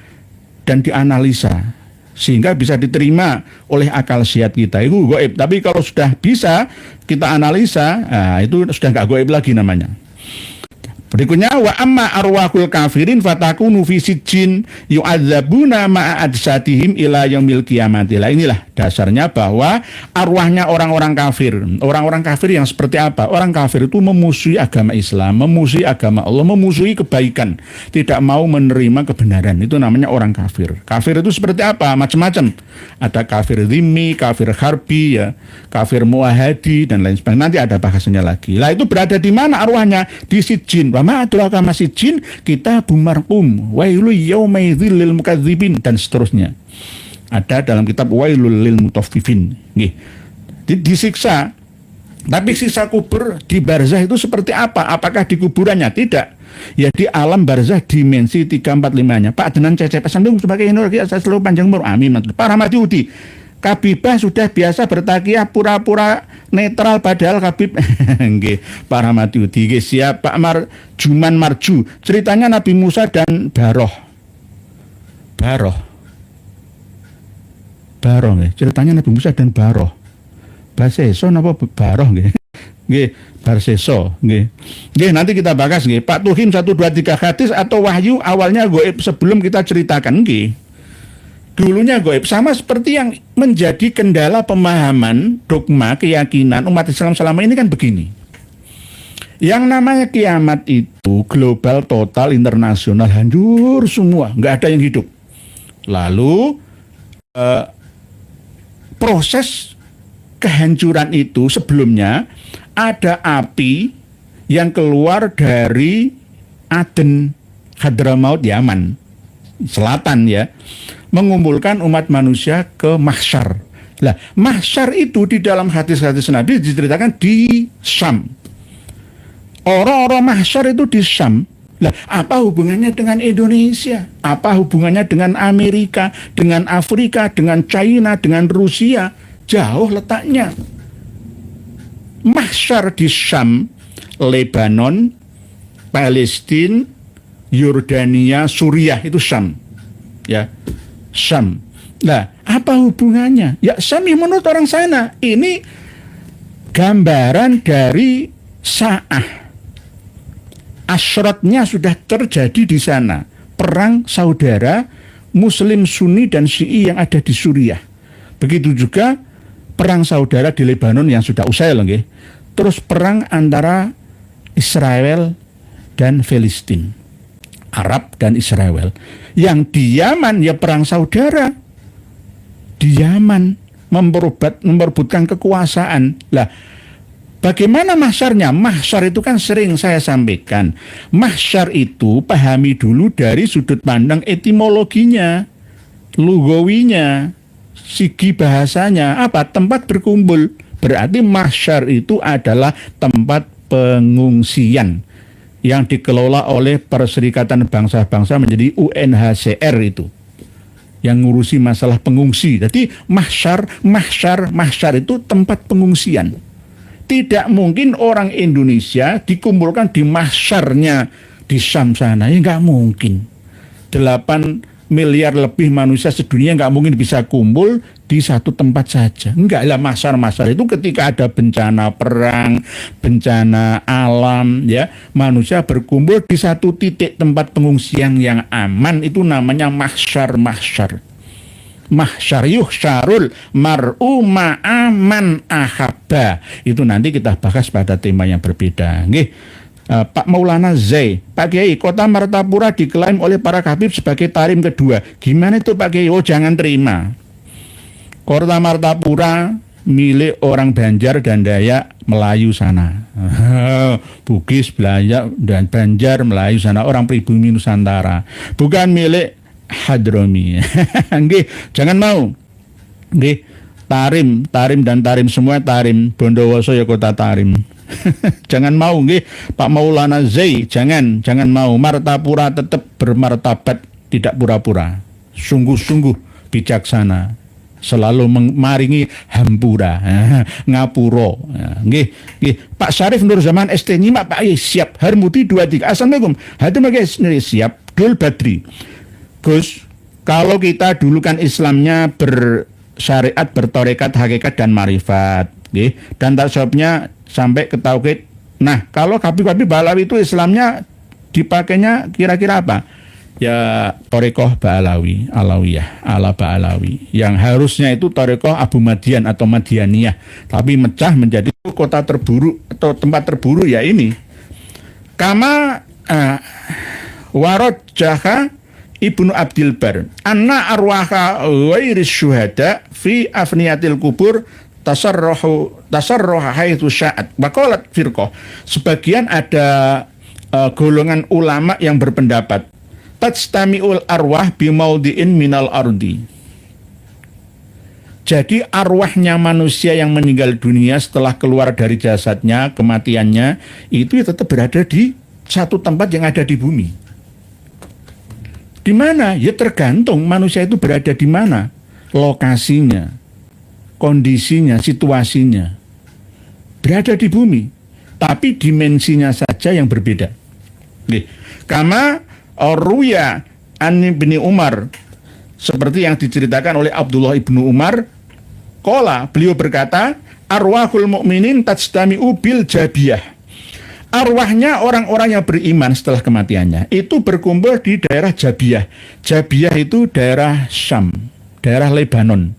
S1: dan dianalisa sehingga bisa diterima oleh akal sehat kita. Itu gaib. Tapi kalau sudah bisa kita analisa, nah, itu sudah nggak gaib lagi namanya. Berikutnya wa amma arwahul kafirin fatakunu fi sijjin yu'adzabuna ma'a ajsadihim ila yaumil qiyamati. Lah inilah dasarnya bahwa arwahnya orang-orang kafir. Orang-orang kafir yang seperti apa? Orang kafir itu memusuhi agama Islam, memusuhi agama Allah, memusuhi kebaikan, tidak mau menerima kebenaran. Itu namanya orang kafir. Kafir itu seperti apa? Macam-macam. Ada kafir dhimmi, kafir harbi, ya, kafir muahadi dan lain sebagainya. Nanti ada bahasanya lagi. Lah itu berada di mana arwahnya? Di sijjin. Ma adraka ma sijjin, kitabum marqum, wailul yauma'idzil lil mukadzibin dan seterusnya. Ada dalam kitab Wailul lil mutaffifin. Nggih. Disiksa. Tapi siksa kubur di barzah itu seperti apa? Apakah di kuburannya? Tidak. Ya di alam barzah dimensi 345-nya. Pak Denan cecep sandung sebagai energi asal seluruh panjang umur. Amin. Para mati udi. Kabibah sudah biasa bertakiah pura-pura netral padahal Kabib nggih para matiudi nggih siap Pak Juman Marju. Ceritanya Nabi Musa dan Baroh nggih. Ceritanya Nabi Musa dan Baroh. Baseso napa Baroh nggih. Nggih, Barseso nggih. Nggih nanti kita bahas nggih. Pak Tuhim 1 2 3 hadis atau wahyu awalnya gaib sebelum kita ceritakan nggih. Dulunya gaib sama seperti yang menjadi kendala pemahaman dogma keyakinan umat Islam selama ini kan begini. Yang namanya kiamat itu global, total, internasional, hancur semua, nggak ada yang hidup. Lalu proses kehancuran itu sebelumnya ada api yang keluar dari Aden, Hadramaut, Yaman selatan ya, mengumpulkan umat manusia ke mahsyar. Lah, mahsyar itu di dalam hadis-hadis Nabi diceritakan di Syam. Orang-orang mahsyar itu di Syam. Lah, apa hubungannya dengan Indonesia? Apa hubungannya dengan Amerika, dengan Afrika, dengan China, dengan Rusia? Jauh letaknya. Mahsyar di Syam, Lebanon, Palestina, Yordania, Suriah itu Syam. Ya. Syam. Nah, Apa hubungannya? Ya Syam menurut orang sana. Ini gambaran dari Sa'ah. Asyrotnya sudah terjadi di sana. Perang saudara Muslim Sunni dan Syi'i yang ada di Suriah. Begitu juga perang saudara di Lebanon yang sudah usai loh, nggih. Terus perang antara Israel dan Filistin. Arab dan Israel. Yang di Yaman ya perang saudara. Di Yaman memperebutkan kekuasaan. Lah, bagaimana mahsyarnya? Mahsyar itu kan sering saya sampaikan. Mahsyar itu pahami dulu dari sudut pandang etimologinya, lugawinya, segi bahasanya. Apa? Tempat berkumpul. Berarti mahsyar itu adalah tempat pengungsian yang dikelola oleh Perserikatan Bangsa-Bangsa menjadi UNHCR itu, yang ngurusi masalah pengungsi. Jadi mahsyar itu tempat pengungsian. Tidak mungkin orang Indonesia dikumpulkan di mahsyarnya di Syam sana, ya nggak mungkin. 8 miliar lebih manusia sedunia nggak mungkin bisa kumpul di satu tempat saja. Enggak lah, mahsyar itu ketika ada bencana perang, bencana alam, ya manusia berkumpul di satu titik tempat pengungsian yang aman, itu namanya mahsyar. Mahsyar yuhsyarul mar'u ma'aman ahabba. Itu nanti kita bahas pada tema yang berbeda. Nggih. Pak Maulana Zai, Pak Kiai, kota Martapura diklaim oleh para Habib sebagai tarim kedua. Gimana itu Pak Kiai? Oh, jangan terima. Kota Martapura milik orang Banjar dan Dayak Melayu sana. Bugis, Belayak dan Banjar Melayu sana, orang pribumi Nusantara. Bukan milik Hadromi. Nggih, jangan mau. Nggih, tarim dan tarim semua tarim. Bondowoso ya kota tarim. Jangan mau, nggih, Pak Maulana Zai, jangan mau. Martapura tetap bermartabat, tidak pura-pura. Sungguh-sungguh bijaksana, selalu maringi hampura, ngapuro. Nggih. Pak Syarif Nur Zaman ST nyimak Pak siap. Harmudi 23. Assalamualaikum. Hadir sendiri siap. Dul Badri. Gus, kalau kita dulu kan Islamnya bersyariat, bertorekat, hakikat dan marifat, nggih. Dan tasawufnya sampai ke tauhid. Nah, kalau Habib Ba'alawi itu Islamnya dipakainya kira-kira apa? Ya Torekoh Ba'alawi, Alawiyah, ala Ba'alawi. Yang harusnya itu Torekoh Abu Madian atau Madianiyah, tapi mecah menjadi kota terburuk atau tempat terburuk ya ini. Kama Warod Jaha Ibnu Abdil Bar, anna arwaha ghairis syuhada fi afniyatil kubur tasarroha haitsu sya'at. Waqalat firqah. Sebagian ada golongan ulama yang berpendapat tajtami'ul arwah bimaudhi'in minal ardi. Jadi arwahnya manusia yang meninggal dunia setelah keluar dari jasadnya, kematiannya, itu tetap berada di satu tempat yang ada di bumi. Di mana? Ya tergantung manusia itu berada di mana, lokasinya, kondisinya, situasinya. Berada di bumi, tapi dimensinya saja yang berbeda. Nih, kama Ruya an Ibni Umar, seperti yang diceritakan oleh Abdullah ibnu Umar, qala, beliau berkata, arwahul mu'minin tajtami'u bil jabiyah. Arwahnya orang-orang yang beriman setelah kematiannya itu berkumpul di daerah Jabiyah. Jabiyah itu daerah Syam, daerah Lebanon.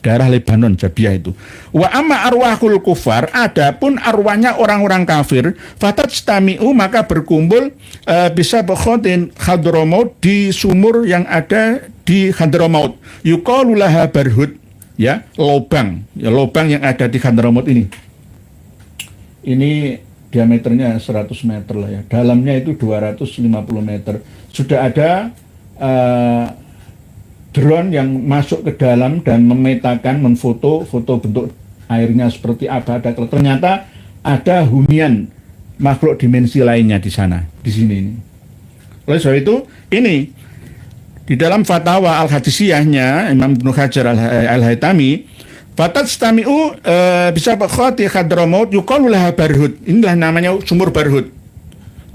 S1: Daerah Lebanon, Jabiyah itu. Wa amma arwahul kufar, adapun arwahnya orang-orang kafir, fatajtami'u, maka berkumpul bisa bekhotin Hadramaut, di sumur yang ada di Hadramaut. Yuqalu laha barhud, ya, lobang, ya, lobang yang ada di Hadramaut ini. Ini diameternya 100 meter lah ya. Dalamnya itu 250 meter. Sudah ada drone yang masuk ke dalam dan memetakan, foto bentuk airnya seperti apa. Ternyata ada hunian makhluk dimensi lainnya di sana, di sini ini. Oleh sebab itu, ini di dalam fatwa Al-Hadisiyahnya Imam Ibnu Hajar Al-Haytami, fatajtami'u bisa bakhati Hadramaut yuqalu laha barhud. Inilah namanya sumur barhud.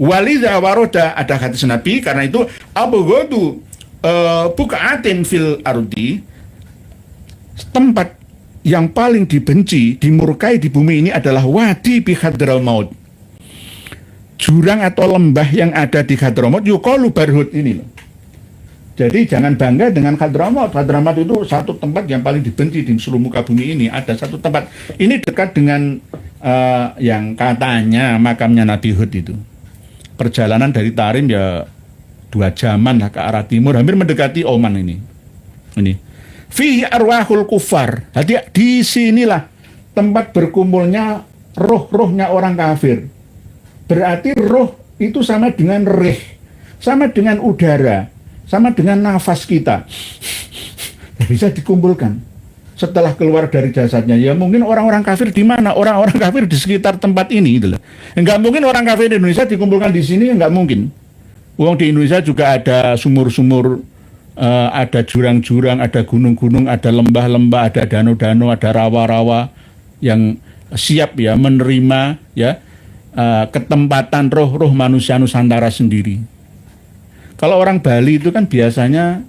S1: Walidha waroda, ada hadis Nabi, karena itu abghadu buqatin fil ardi, tempat yang paling dibenci, dimurkai di bumi ini adalah wadi bi Hadramaut. Jurang atau lembah yang ada di Hadramaut, yuqalu Barhut ini loh. Jadi jangan bangga dengan Hadramaut. Hadramaut itu satu tempat yang paling dibenci di seluruh muka bumi ini. Ada satu tempat, ini dekat dengan yang katanya makamnya Nabi Hud itu. Perjalanan dari Tarim ya 2 jaman lah ke arah timur, hampir mendekati Oman ini. Fihi arwahul kufar. Jadi di sinilah tempat berkumpulnya roh-rohnya orang kafir. Berarti roh itu sama dengan rih, sama dengan udara, sama dengan nafas kita. Bisa dikumpulkan setelah keluar dari jasadnya. Ya mungkin orang-orang kafir di mana? Orang-orang kafir di sekitar tempat ini gitu loh. Enggak mungkin orang kafir di Indonesia dikumpulkan di sini, enggak mungkin. Uang di Indonesia juga ada sumur-sumur, ada jurang-jurang, ada gunung-gunung, ada lembah-lembah, ada danau-danau, ada rawa-rawa yang siap ya menerima ya ketempatan roh-roh manusia Nusantara sendiri. Kalau orang Bali itu kan biasanya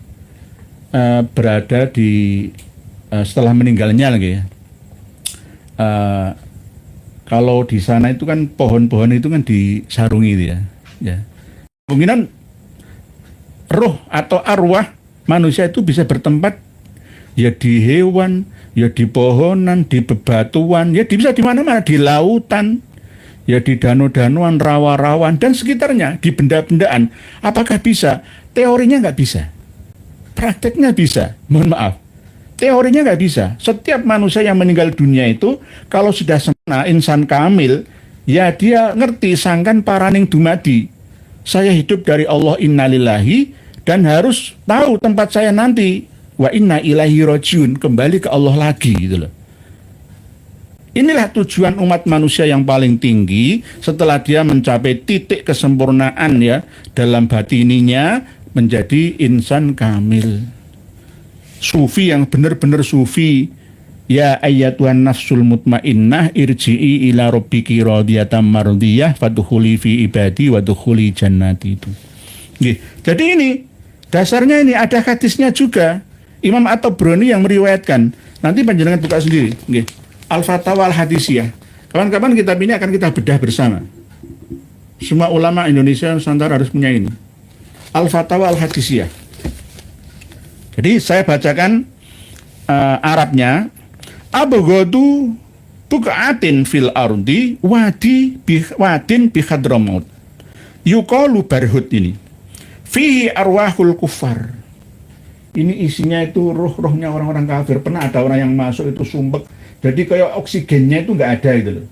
S1: berada di setelah meninggalnya lagi ya. Kalau di sana itu kan pohon-pohon itu kan disarungi itu ya. Kemungkinan roh atau arwah manusia itu bisa bertempat ya di hewan, ya di pohonan, di bebatuan, ya bisa di mana-mana, di lautan, ya di danau-danauan, rawa-rawan dan sekitarnya, di benda-bendaan. Apakah bisa? Teorinya nggak bisa. Prakteknya bisa. Mohon maaf. Teorinya nggak bisa. Setiap manusia yang meninggal dunia itu kalau sudah sempurna, insan kamil, ya dia ngerti sangkan paraning dumadi. Saya hidup dari Allah innalillahi dan harus tahu tempat saya nanti wa inna ilaihi rajiun, kembali ke Allah lagi gitu loh. Inilah tujuan umat manusia yang paling tinggi setelah dia mencapai titik kesempurnaan ya dalam batininya menjadi insan kamil. Sufi yang benar-benar sufi. Ya ayyatuhan nafsul mutmainnah irji'i ila rabbiki radiyatan mardiyah fadkhuli fi ibadi wadkhuli jannati itu. Jadi ini dasarnya ini ada hadisnya juga. Imam At-Tabrani yang meriwayatkan. Nanti panjenengan buka sendiri. Al-Fatawa Al-Hadisiyah. Kawan-kawan kitab ini akan kita bedah bersama. Semua ulama Indonesia Nusantara harus punya ini. Al-Fatawa Al-Hadisiyah. Jadi saya bacakan Arabnya. Abghadu buqatin fil ardi wadin bi Hadramaut. Yuqalu Barhut ini. Fihi arwahul kufar. Ini isinya itu roh-rohnya orang-orang kafir. Pernah ada orang yang masuk itu sumpek. Jadi kayak oksigennya itu nggak ada itu loh.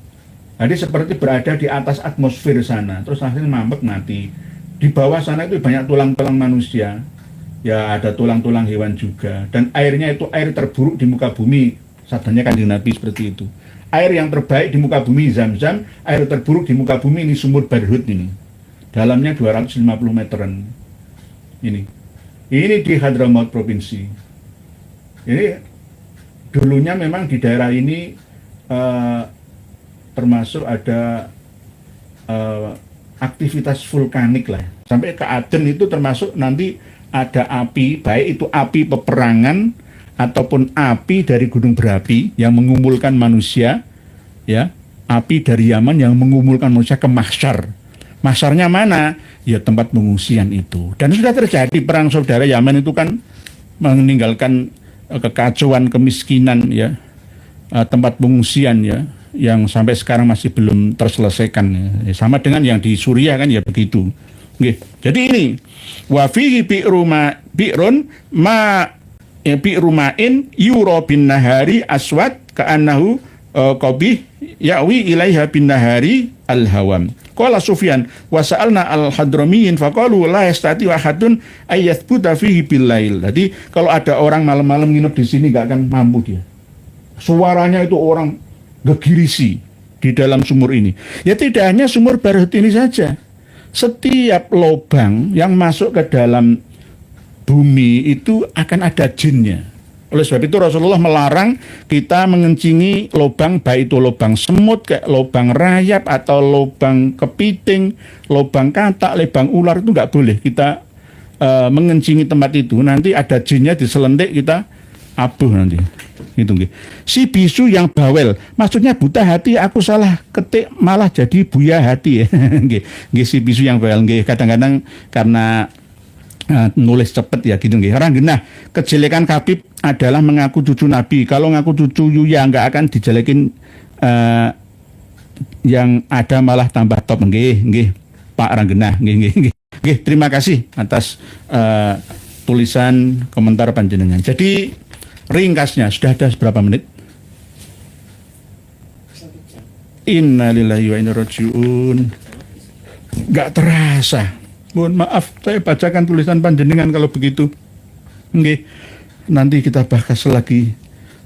S1: Jadi seperti berada di atas atmosfer sana. Terus akhirnya mampet mati. Di bawah sana itu banyak tulang-tulang manusia. Ya ada tulang-tulang hewan juga. Dan airnya itu air terburuk di muka bumi. Sabdanya Kanjeng Nabi seperti itu. Air yang terbaik di muka bumi Zam-Zam, air terburuk di muka bumi ini sumur Barhut ini. Dalamnya 250 meteran. Ini di Hadramaut provinsi. Ini dulunya memang di daerah ini termasuk ada aktivitas vulkanik lah. Sampai ke Aden itu termasuk nanti ada api, baik itu api peperangan ataupun api dari gunung berapi yang mengumpulkan manusia, ya, api dari Yaman yang mengumpulkan manusia ke mahsyar. Mahsyarnya mana? Ya tempat pengungsian itu. Dan sudah terjadi perang saudara. Yaman itu kan meninggalkan kekacauan, kemiskinan, ya, tempat pengungsian ya, yang sampai sekarang masih belum terselesaikan. Ya. Sama dengan yang di Suriah kan ya begitu. Oke. Jadi ini wa fihi bi'run bi'rumain yura bin nahari aswad ka'annahu qabih ya'wi ilaiha bin nahari al-hawam. Qala Sufyan wa sa'alna al-hadramiyin faqalu la yastati ahadun ayathbuta fihi bil lail. Jadi kalau ada orang malam-malam nginep di sini enggak akan mampu dia. Suaranya itu orang gegirisi di dalam sumur ini. Ya tidak hanya sumur Barhut ini saja. Setiap lubang yang masuk ke dalam bumi itu akan ada jinnya. Oleh sebab itu Rasulullah melarang kita mengencingi lubang, baik itu lubang semut, kayak lubang rayap atau lubang kepiting, lubang katak, lubang ular itu nggak boleh kita mengencingi tempat itu. Nanti ada jinnya diselentik kita abuh nanti. gitu nggih. Si bisu yang bawel, maksudnya buta hati, aku salah ketik malah jadi buya hati. Nggih. Nggih, si bisu yang bawel nggih. Kadang-kadang karena nulis cepet ya gitu nggih. Orang genah, kejelekan Habib adalah mengaku cucu Nabi. Kalau ngaku cucu Yuya nggak akan dijelekin, yang ada malah tambah top nggih Pak Ranggenah nggih. Terima kasih atas tulisan komentar panjenengan. Jadi ringkasnya sudah ada berapa menit? Innalillahi wa inna ilaihi raji'un. Enggak terasa. Mohon maaf, saya bacakan tulisan panjenengan kalau begitu. Nggih. Nanti kita bahas lagi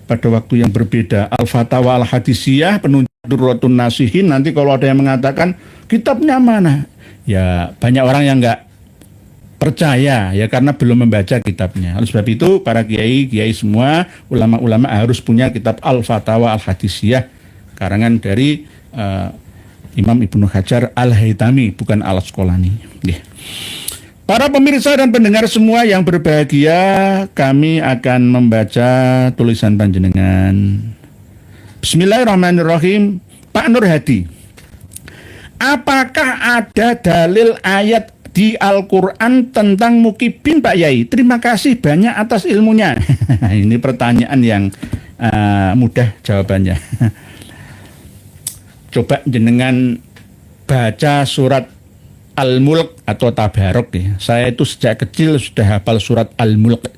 S1: pada waktu yang berbeda. Al-Fatawa Al-Hadisiyah, penunjuk Durratun Nasihin. Nanti kalau ada yang mengatakan kitabnya mana? Ya banyak orang yang enggak percaya ya karena belum membaca kitabnya. Oleh sebab itu para kiai semua, ulama-ulama harus punya kitab Al-Fatawa Al-Hadisiyah karangan dari Imam Ibnu Hajar Al-Haytami, bukan Al-Asqalani. Para pemirsa dan pendengar semua yang berbahagia, kami akan membaca tulisan panjenengan. Bismillahirrahmanirrahim. Pak Nur Hadi, apakah ada dalil ayat di Al-Quran tentang mukibin, Pak Yai? Terima kasih banyak atas ilmunya. Ini pertanyaan yang mudah jawabannya. Coba jenengan baca surat Al-Mulk atau Tabarok ya. Saya itu sejak kecil sudah hafal surat Al-Mulk.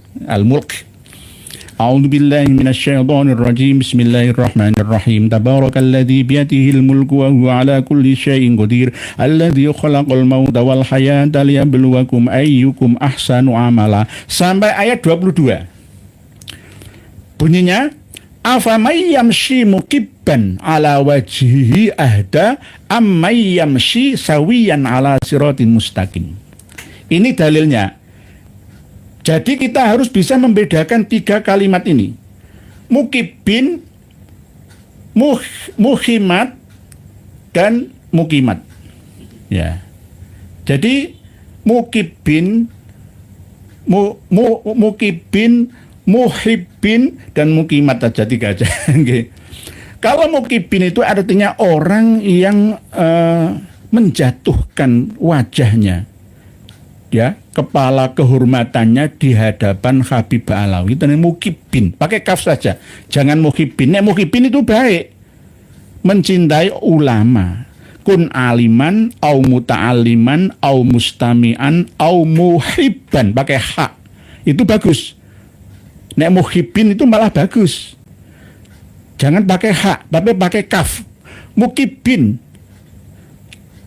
S1: A'udzubillahi minasyaitonirrajim. Bismillahirrahmanirrahim. Tabarakalladzi biyadihil mulku wa huwa ala kulli syai'in qadir. Alladzi khalaqal mauta wal hayata liyabluwakum ayyukum ahsanu amala. Sampai ayat 22. Bunyinya, afamay yamshi mukibban ala wajhihi ahda ammay yamshi sawiyan ala siratin mustaqim. Ini dalilnya. Jadi kita harus bisa membedakan tiga kalimat ini. Mukibin, muhimat, dan mukimat. Ya. Jadi mukibin, mukibin, muhibbin, dan mukimat aja, tiga aja. Kalau mukibin itu artinya orang yang menjatuhkan wajahnya, ya, kepala kehormatannya di hadapan Habib Alawi. Itu mukibin, pakai kaf saja, jangan muhibbin. Muhibbin itu baik, mencintai ulama, kun aliman, au muta'aliman, au mustami'an, au muhibban, pakai hak, itu bagus. Muhibbin itu malah bagus, jangan pakai hak, tapi pakai kaf. Mukibin,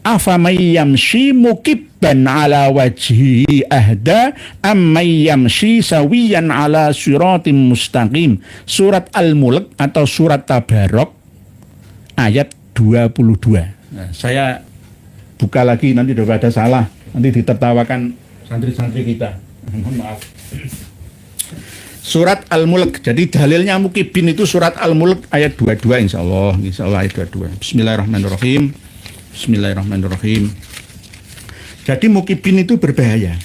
S1: afamay yamshi mukibban ala wajhi ahda ammay yamshi sawiyan ala siratim mustaqim. Surat Al-Mulk atau surat Tabarok ayat 22. Nah, saya buka lagi, nanti udah ada salah, nanti ditertawakan santri-santri kita. Mohon maaf. Surat Al-Mulk. Jadi dalilnya mukibin itu surat Al-Mulk ayat 22 insyaallah. Insyaallah ayat 22. Bismillahirrahmanirrahim. Bismillahirrahmanirrahim. Jadi mukibin itu berbahaya.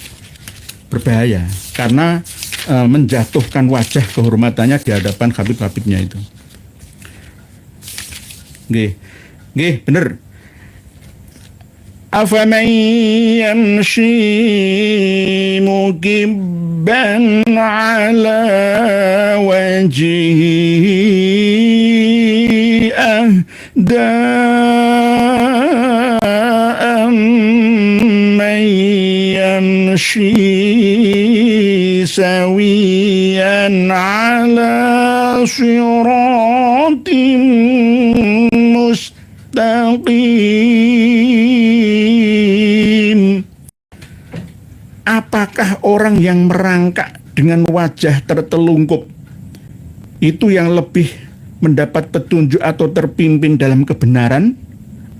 S1: Berbahaya karena menjatuhkan wajah kehormatannya di hadapan Habib-habibnya itu. Nggih, bener. Afaman yamshi mukibban ala wajhihi ahda amman yamshi sawiyan ala siratin mustaqim. Apakah orang yang merangkak dengan wajah tertelungkup itu yang lebih mendapat petunjuk atau terpimpin dalam kebenaran,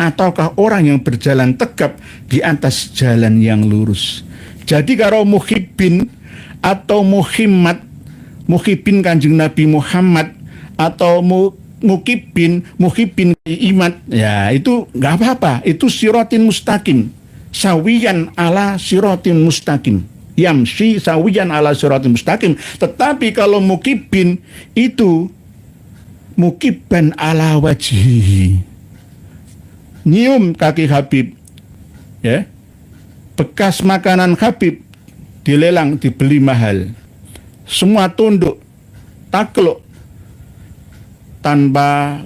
S1: ataukah orang yang berjalan tegap di atas jalan yang lurus? Jadi kalau muhibbin atau muhimmad, muhibbin Kanjeng Nabi Muhammad atau muhibbin iman, ya itu nggak apa-apa, itu siratin mustaqim, sawiyan ala siratin mustaqim, yamshi sawiyan ala siratin mustaqim. Tetapi kalau mukibbin itu mukiban ala wajhihi. Nyium kaki Habib, ya, bekas makanan Habib dilelang, dibeli mahal, semua tunduk, takluk tanpa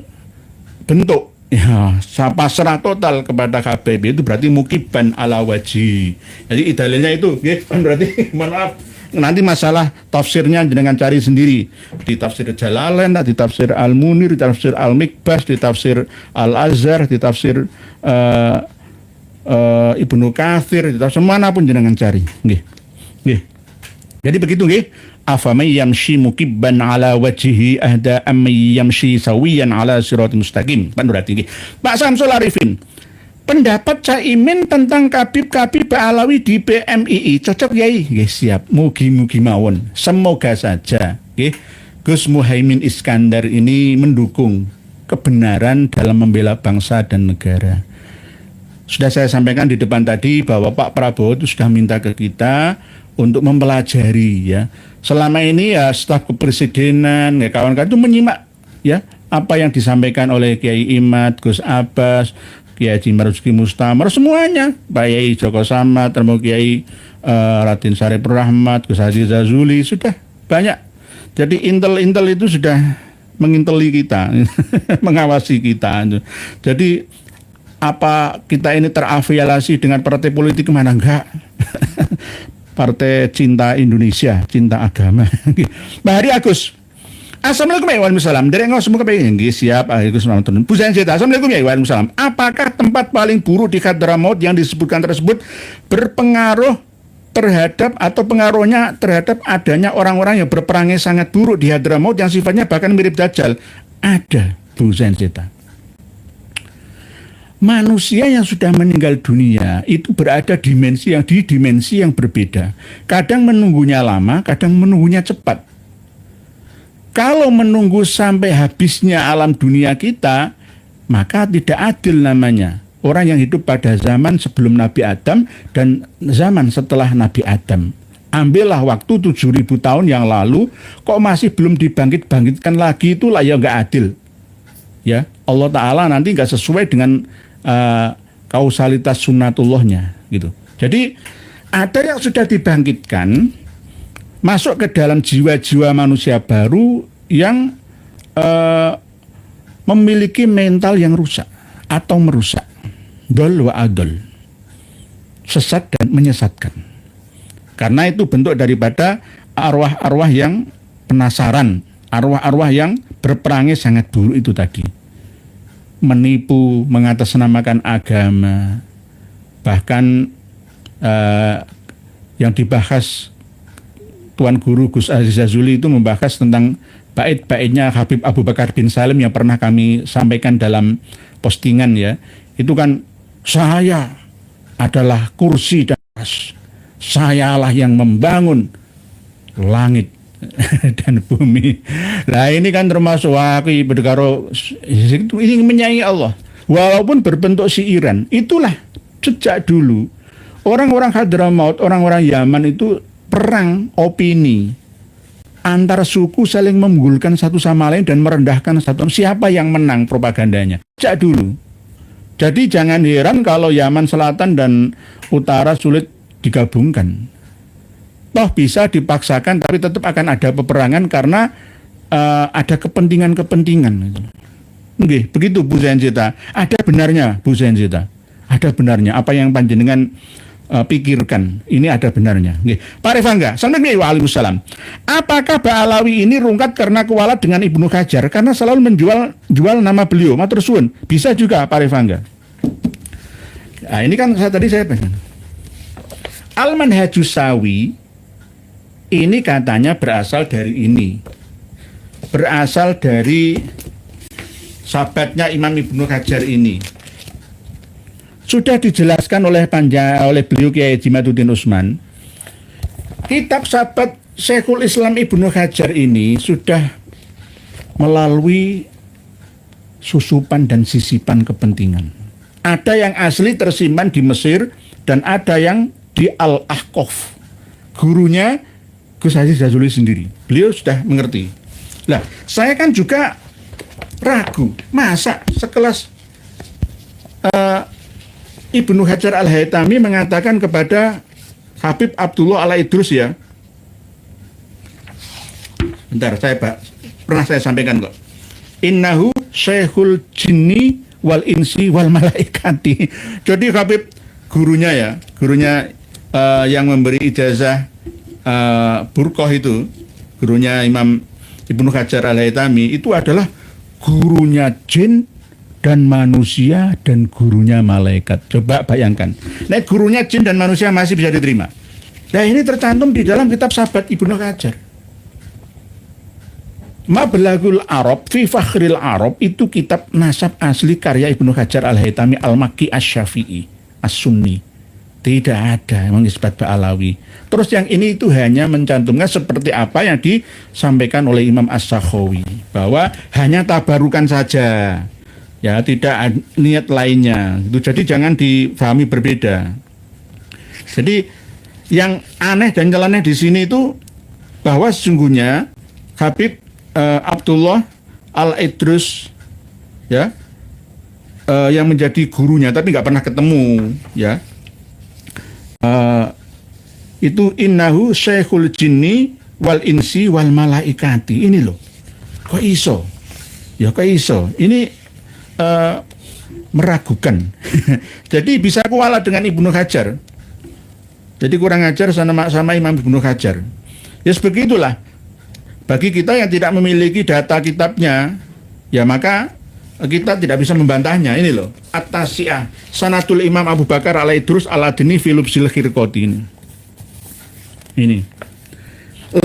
S1: bentuk, ya, pasrah total kepada Habib. Itu berarti mukiban ala wajhi. Jadi dalilnya itu, ya, kan berarti mohon maaf, nanti masalah tafsirnya dengan cari sendiri di tafsir Jalalain, di tafsir Al-Munir, di tafsir Al-Mikbas, di tafsir Al-Azhar, di tafsir Ibnu Katsir, di tafsir manapun jenengan cari. Nggih. Nggih. Jadi begitu nggih. Afamay yamshi mukibban ala wajhihi ahda amay yamshi sawiyan ala siratal mustaqim. Kan berarti nggih. Pak Samsul Arifin, pendapat Caimin tentang Kabib Alawi di PMII cocok yai? Nggih, siap. Mugi-mugi mawon. Semoga saja nggih Gus Muhaimin Iskandar ini mendukung kebenaran dalam membela bangsa dan negara. Sudah saya sampaikan di depan tadi bahwa Pak Prabowo itu sudah minta ke kita untuk mempelajari, ya. Selama ini ya staf kepresidenan, ya, kawan-kawan itu menyimak, ya, apa yang disampaikan oleh Kiai Imad, Gus Abbas, Kiai Haji Marzuki Mustamar, semuanya, Pak Yai Joko Samad, termasuk Kiai Raden Syarifur Rahmat, Gus Haji Zazuli, sudah banyak. Jadi intel itu sudah menginteli kita, mengawasi kita. Jadi apa kita ini terafiliasi dengan partai politik mana? Enggak. Partai cinta Indonesia, cinta agama. Mbak Hari Agus, Assalamualaikum warahmatullahi wabarakatuh. Dari engkau semua kepengen siap. Agus nonton. Pujian cerita. Assalamualaikum warahmatullahi wabarakatuh. Apakah tempat paling buruk di Hadramaut yang disebutkan tersebut berpengaruh terhadap atau pengaruhnya terhadap adanya orang-orang yang berperangai sangat buruk di Hadramaut yang sifatnya bahkan mirip Dajjal? Ada, Bu Zenzeta. Manusia yang sudah meninggal dunia itu berada di dimensi yang berbeda. Kadang menunggunya lama, kadang menunggunya cepat. Kalau menunggu sampai habisnya alam dunia kita, maka tidak adil namanya. Orang yang hidup pada zaman sebelum Nabi Adam dan zaman setelah Nabi Adam. Ambillah waktu 7.000 tahun yang lalu, kok masih belum dibangkit-bangkitkan lagi, itulah ya nggak adil. Ya, Allah Ta'ala nanti nggak sesuai dengan kausalitas sunnatullahnya gitu. Jadi ada yang sudah dibangkitkan masuk ke dalam jiwa-jiwa manusia baru yang memiliki mental yang rusak atau merusak, dol wa adol, sesat dan menyesatkan. Karena itu bentuk daripada arwah-arwah yang penasaran, arwah-arwah yang berperangai sangat buruk itu tadi. Menipu, mengatasnamakan agama, bahkan yang dibahas Tuan Guru Gus Aziz Zazuli itu membahas tentang bait-baitnya Habib Abu Bakar bin Salim yang pernah kami sampaikan dalam postingan, ya. Itu kan, saya adalah kursi dan sayalah yang membangun langit dan bumi. Nah ini kan termasuk waki berdekaro ini menyayangi Allah walaupun berbentuk siiran. Itulah sejak dulu orang-orang Hadramaut, orang-orang Yaman itu perang opini antar suku, saling mengunggulkan satu sama lain dan merendahkan satu. Siapa yang menang propagandanya sejak dulu. Jadi jangan heran kalau Yaman Selatan dan Utara sulit digabungkan. Toh bisa dipaksakan, tapi tetap akan ada peperangan karena ada kepentingan-kepentingan. Nggih, begitu Bu Zenzeta. Ada benarnya Bu Zenzeta. Ada benarnya apa yang panjenengan pikirkan. Ini ada benarnya. Nggih. Pak Revangga, Waalaikumsalam. Apakah Mbak Alawi ini rungkat karena kualat dengan Ibnu Hajar karena selalu menjual nama beliau? Matur suwun. Bisa juga Pak Revangga. Nah, ini kan tadi saya pengen. Al-Manhajus Sawi ini katanya berasal dari ini. Berasal dari sahabatnya Imam Ibnu Hajar ini. Sudah dijelaskan oleh beliau Kiai Jimaduddin Utsman. Kitab sahabat Syekhul Islam Ibnu Hajar ini sudah melalui susupan dan sisipan kepentingan. Ada yang asli tersimpan di Mesir dan ada yang di Al-Ahqaf. Gurunya Gus Haji Zazuli sendiri. Beliau sudah mengerti. Nah, saya kan juga ragu. Masa sekelas Ibnu Hajar Al-Haytami mengatakan kepada Habib Abdullah Al-Idrus ya. Bentar, pernah saya sampaikan kok. Innahu syekhul jinni wal insi wal malaikati. Jadi Habib gurunya yang memberi ijazah burqah itu, gurunya Imam Ibnu Hajar Al-Haytami itu adalah gurunya jin dan manusia dan gurunya malaikat. Coba bayangkan. Nah, gurunya jin dan manusia masih bisa diterima. Nah, ini tercantum di dalam kitab Sahabat Ibnu Hajar. Mablagul Arab fi Fakhril Arab itu kitab nasab asli karya Ibnu Hajar Al-Haytami Al-Makki Asy-Syafi'i As-Sunni. Tidak ada memang Isbat Ba'alawi. Terus yang ini itu hanya mencantumkan seperti apa yang disampaikan oleh Imam As-Sakhawi, bahwa hanya tabarukan saja, ya tidak niat lainnya. Itu jadi jangan difahami berbeda. Jadi yang aneh dan nyeleneh di sini itu bahwa sesungguhnya Habib Abdullah Al-Idrus ya yang menjadi gurunya tapi nggak pernah ketemu ya. Itu innahu syekhul jinni wal insi wal malaikati. Ini loh, kok iso? Ya kok iso? Ini meragukan. Jadi bisa kuala dengan Ibnu Hajar. Jadi kurang ajar sama Imam Ibnu Hajar. Ya sebegitulah. Bagi kita yang tidak memiliki data kitabnya, ya maka kita tidak bisa membantahnya. Ini loh, At-Tasi'ah Sanatul Imam Abu Bakar Al-Idrus Al-Adni fi Lubsil Khirqati. Ini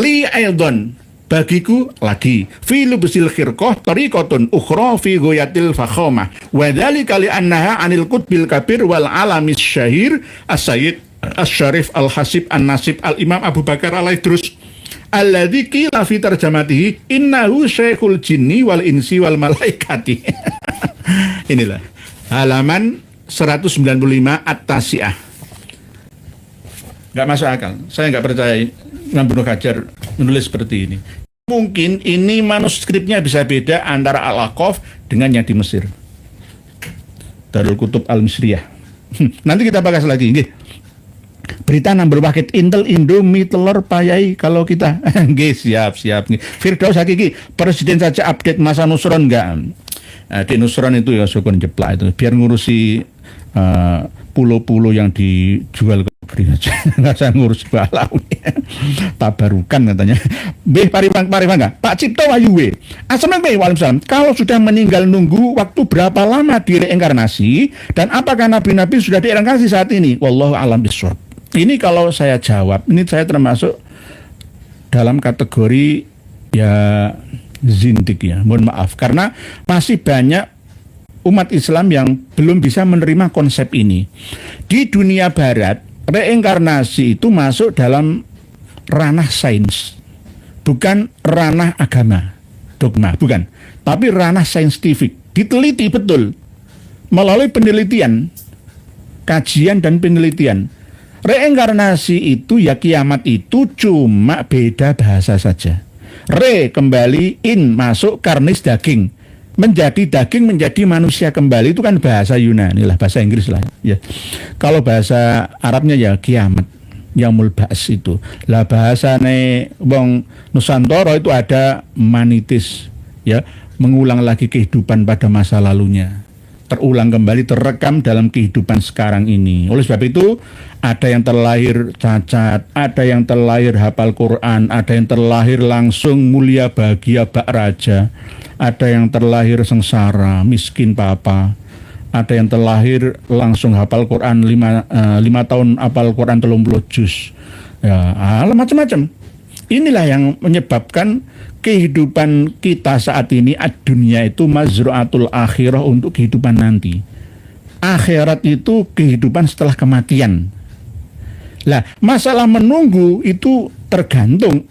S1: li aidon, bagiku lagi fi Lubsil Khirqah tariqatun ukhra fi ghayatil fakhamah wa dzalika li annaha anil qutbil kabir wal alamis syahir as-sayyid asy-syarif al-hasib an-nasib al-imam Abu Bakar Al-Idrus alladzi qila fi tarjamatihi innahu syekhul jinni wal insi wal malaikati. Inilah halaman 195 At-Tasi'ah. Enggak masuk akal. Saya enggak percaya Imam Ibnu Hajar menulis seperti ini. Mungkin ini manuskripnya bisa beda antara Al-Aqaf dengan yang di Mesir. Darul Kutub Al-Misriyah. Nanti kita bahas lagi, nggih. Berita number wakit Intel Indomie telur payai kalau kita nggih siap Firdaus Hakiki presiden saja update masa Nusron enggak di Nusron itu ya syukur jeplak itu biar ngurusi pulau-pulau yang dijual ke negeri aja nggak usah ngurus Balawi tabarukan katanya. Paribang enggak Pak Cipto Wayuwe Assalamualaikum. Kalau sudah meninggal nunggu waktu berapa lama direinkarnasi dan apakah nabi-nabi sudah direinkarnasi saat ini? Wallahu a'lam bishawab. Ini kalau saya jawab, ini saya termasuk dalam kategori ya zindik ya, mohon maaf. Karena masih banyak umat Islam yang belum bisa menerima konsep ini. Di dunia barat, reinkarnasi itu masuk dalam ranah sains, bukan ranah agama, dogma, bukan. Tapi ranah saintifik, diteliti betul, melalui penelitian, kajian dan penelitian. Reinkarnasi itu ya kiamat itu cuma beda bahasa saja. Re kembali, in masuk karnis daging, menjadi daging menjadi manusia kembali, itu kan bahasa Yunani lah, bahasa Inggris lah ya. Kalau bahasa Arabnya ya kiamat, yaumul ba's itu. Lah bahasane wong Nusantara itu ada manitis ya, mengulang lagi kehidupan pada masa lalunya. Terulang kembali, terekam dalam kehidupan sekarang ini. Oleh sebab itu ada yang terlahir cacat, ada yang terlahir hafal Quran, ada yang terlahir langsung mulia bahagia bak raja, ada yang terlahir sengsara miskin papa, ada yang terlahir langsung hafal Quran 5 tahun hafal Quran 30 juz ya, macam-macam. Inilah yang menyebabkan kehidupan kita saat ini dunia itu mazru'atul akhirah untuk kehidupan nanti. Akhirat itu kehidupan setelah kematian. Lah, masalah menunggu itu tergantung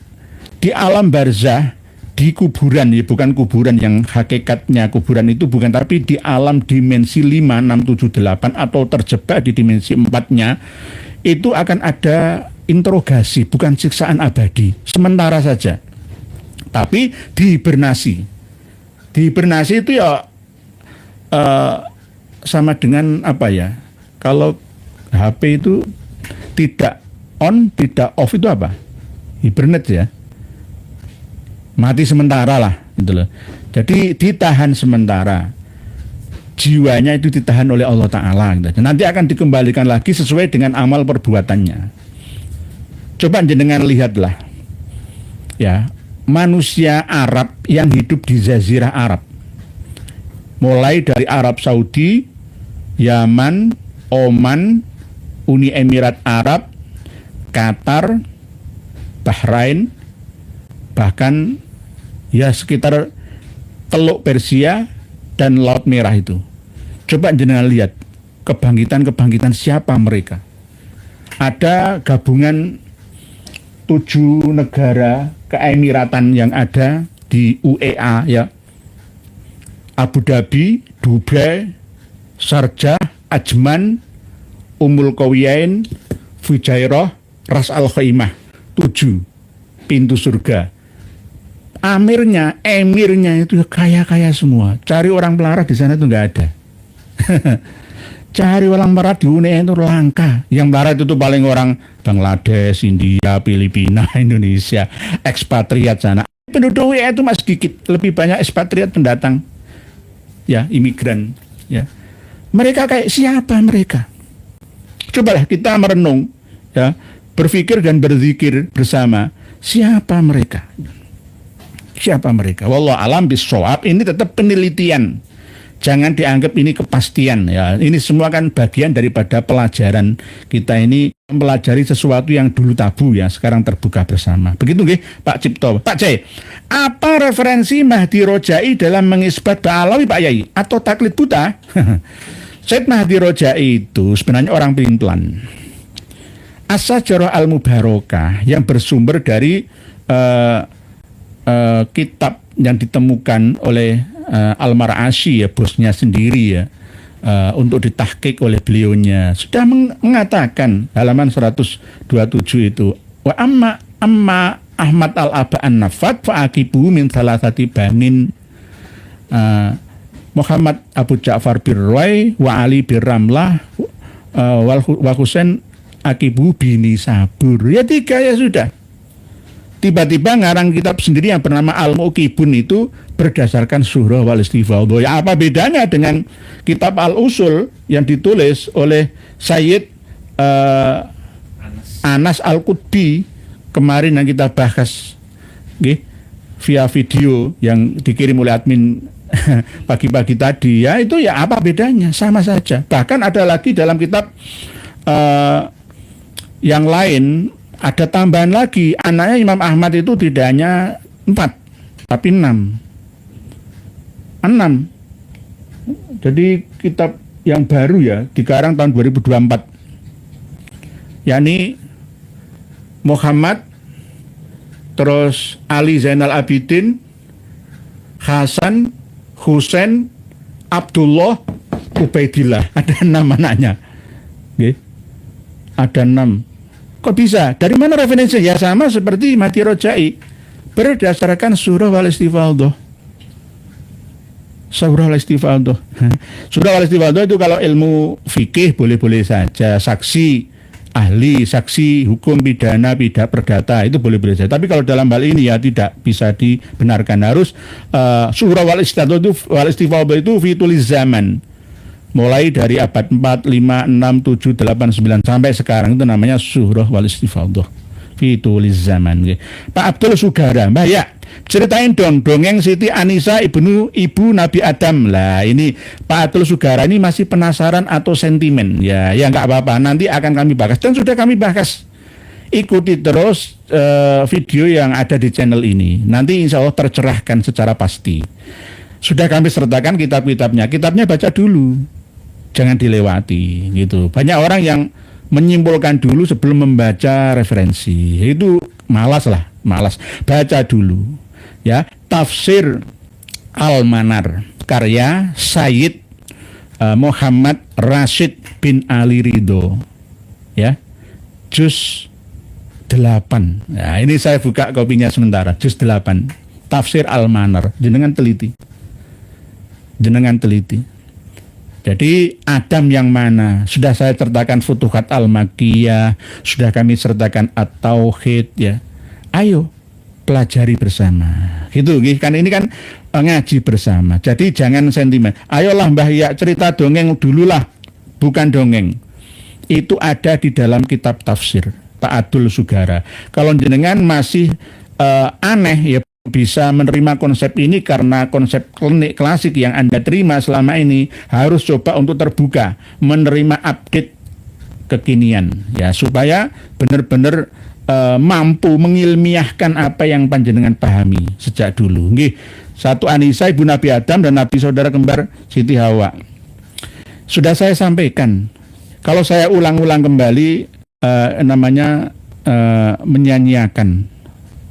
S1: di alam barzah, di kuburan ya, bukan kuburan yang hakikatnya kuburan itu bukan, tapi di alam dimensi 5, 6, 7, 8 atau terjebak di dimensi 4-nya itu akan ada interogasi, bukan siksaan abadi, sementara saja. Tapi dihibernasi. Dihibernasi itu ya sama dengan apa ya? Kalau HP itu tidak on, tidak off itu apa? Hibernate ya. Mati sementara lah gitu loh. Jadi ditahan sementara. Jiwanya itu ditahan oleh Allah Ta'ala gitu. Dan nanti akan dikembalikan lagi sesuai dengan amal perbuatannya. Coba jenengan lihatlah ya, manusia Arab yang hidup di Jazirah Arab, mulai dari Arab Saudi, Yaman, Oman, Uni Emirat Arab, Qatar, Bahrain, bahkan ya sekitar Teluk Persia dan Laut Merah itu. Coba jenengan lihat kebangkitan-kebangkitan siapa mereka. Ada gabungan 7 negara keemiratan yang ada di UEA ya. Abu Dhabi, Dubai, Sharjah, Ajman, Ummul Qawain, Fujairah, Ras Al Khaimah. 7 pintu surga. Emirnya itu kaya-kaya semua. Cari orang melarat di sana itu nggak ada. Cari orang melarat di UNE itu langka. Yang melarat itu paling orang Bangladesh, India, Filipina, Indonesia, ekspatriat sana. Penduduk UE itu masih sedikit, lebih banyak ekspatriat pendatang, ya imigran. Ya, mereka kayak siapa mereka? Cobalah kita merenung, ya, berpikir dan berzikir bersama. Siapa mereka? Siapa mereka? Wallahu alam bissawab. Ini tetap penelitian. Jangan dianggap ini kepastian ya. Ini semua kan bagian daripada pelajaran kita ini, mempelajari sesuatu yang dulu tabu ya, sekarang terbuka bersama. Begitu nggih, Pak Cipto. Pak C, apa referensi Mahdi Rojai dalam mengisbat Ba'alawi Pak Yai atau taklid buta? Syed Mahdi Rojai itu sebenarnya orang pelintulan. As-Sajarah Al-Mubarakah yang bersumber dari kitab yang ditemukan oleh Al-Mar'ashi ya, bosnya sendiri ya, untuk ditahqiq oleh beliaunya, sudah mengatakan halaman 127 itu, wa amma Ahmad al-Aba an-Nafat fa'aqibu min salasati banin, Muhammad Abu Ja'far Birroi wa Ali Birramlah wa Husain Akibu bini Sabur. Ya 3 ya sudah. Tiba-tiba ngarang kitab sendiri yang bernama Al-Muqibun itu berdasarkan surah wal istifadhah. Ya apa bedanya dengan kitab Al-Usul yang ditulis oleh Sayyid Anas Al-Qutbi kemarin yang kita bahas via video yang dikirim oleh admin pagi-pagi tadi ya, itu ya apa bedanya, sama saja. Bahkan ada lagi dalam kitab yang lain, ada tambahan lagi, anaknya Imam Ahmad itu tidak hanya 4 tapi 6. Jadi kitab yang baru ya, dikarang tahun 2024, yakni Muhammad, terus Ali Zainal Abidin, Hasan, Husain, Abdullah, Ubaidillah. Ada 6 anaknya. Ada 6. Kok bisa? Dari mana referensinya? Ya sama seperti Mahdi Rojai, berdasarkan surah wal istifadhah. Surah wal istifadhah. Surah wal istifadhah itu kalau ilmu fikih boleh-boleh saja, saksi ahli, saksi hukum pidana, perdata itu boleh-boleh saja. Tapi kalau dalam hal ini ya tidak bisa dibenarkan. Harus surah wal istifadhah itu fituliz zaman. Mulai dari abad 4, 5, 6, 7, 8, 9 sampai sekarang itu namanya surah wal istifadhah fituliz zaman. Pak Abdul Sugara, Mbah ya, ceritain dong dongeng Siti Anisa ibu Nabi Adam. Lah ini Pak Abdul Sugara ini masih penasaran atau sentimen ya, ya nggak apa-apa, nanti akan kami bahas dan sudah kami bahas. Ikuti terus video yang ada di channel ini, nanti insya Allah tercerahkan secara pasti. Sudah kami sertakan kitabnya baca dulu, jangan dilewati gitu. Banyak orang yang menyimpulkan dulu sebelum membaca referensi, itu malas. Baca dulu ya, Tafsir Al-Manar karya Sayyid Muhammad Rashid bin Ali Ridho ya, juz 8. Nah, ini saya buka kopinya sementara, juz 8 Tafsir Al-Manar, jenengan teliti. jenengan teliti. Jadi Adam yang mana? Sudah saya sertakan Futuhat Al-Makkiyah, sudah kami sertakan At-Tauhid ya. Ayo pelajari bersama. Gitu kan, ini kan ngaji bersama. Jadi jangan sentimen. Ayolah Mbah ya cerita dongeng dululah, bukan dongeng. Itu ada di dalam kitab tafsir Pak Abdul Sugara. Kalau jenengan masih aneh ya, bisa menerima konsep ini karena konsep klinik klasik yang Anda terima selama ini, harus coba untuk terbuka, menerima update kekinian ya, supaya benar-benar mampu mengilmiahkan apa yang panjenengan pahami sejak dulu. Nggih, satu Anisa ibu Nabi Adam dan Nabi saudara kembar Siti Hawa. Sudah saya sampaikan. Kalau saya ulang-ulang kembali namanya menyanyiakan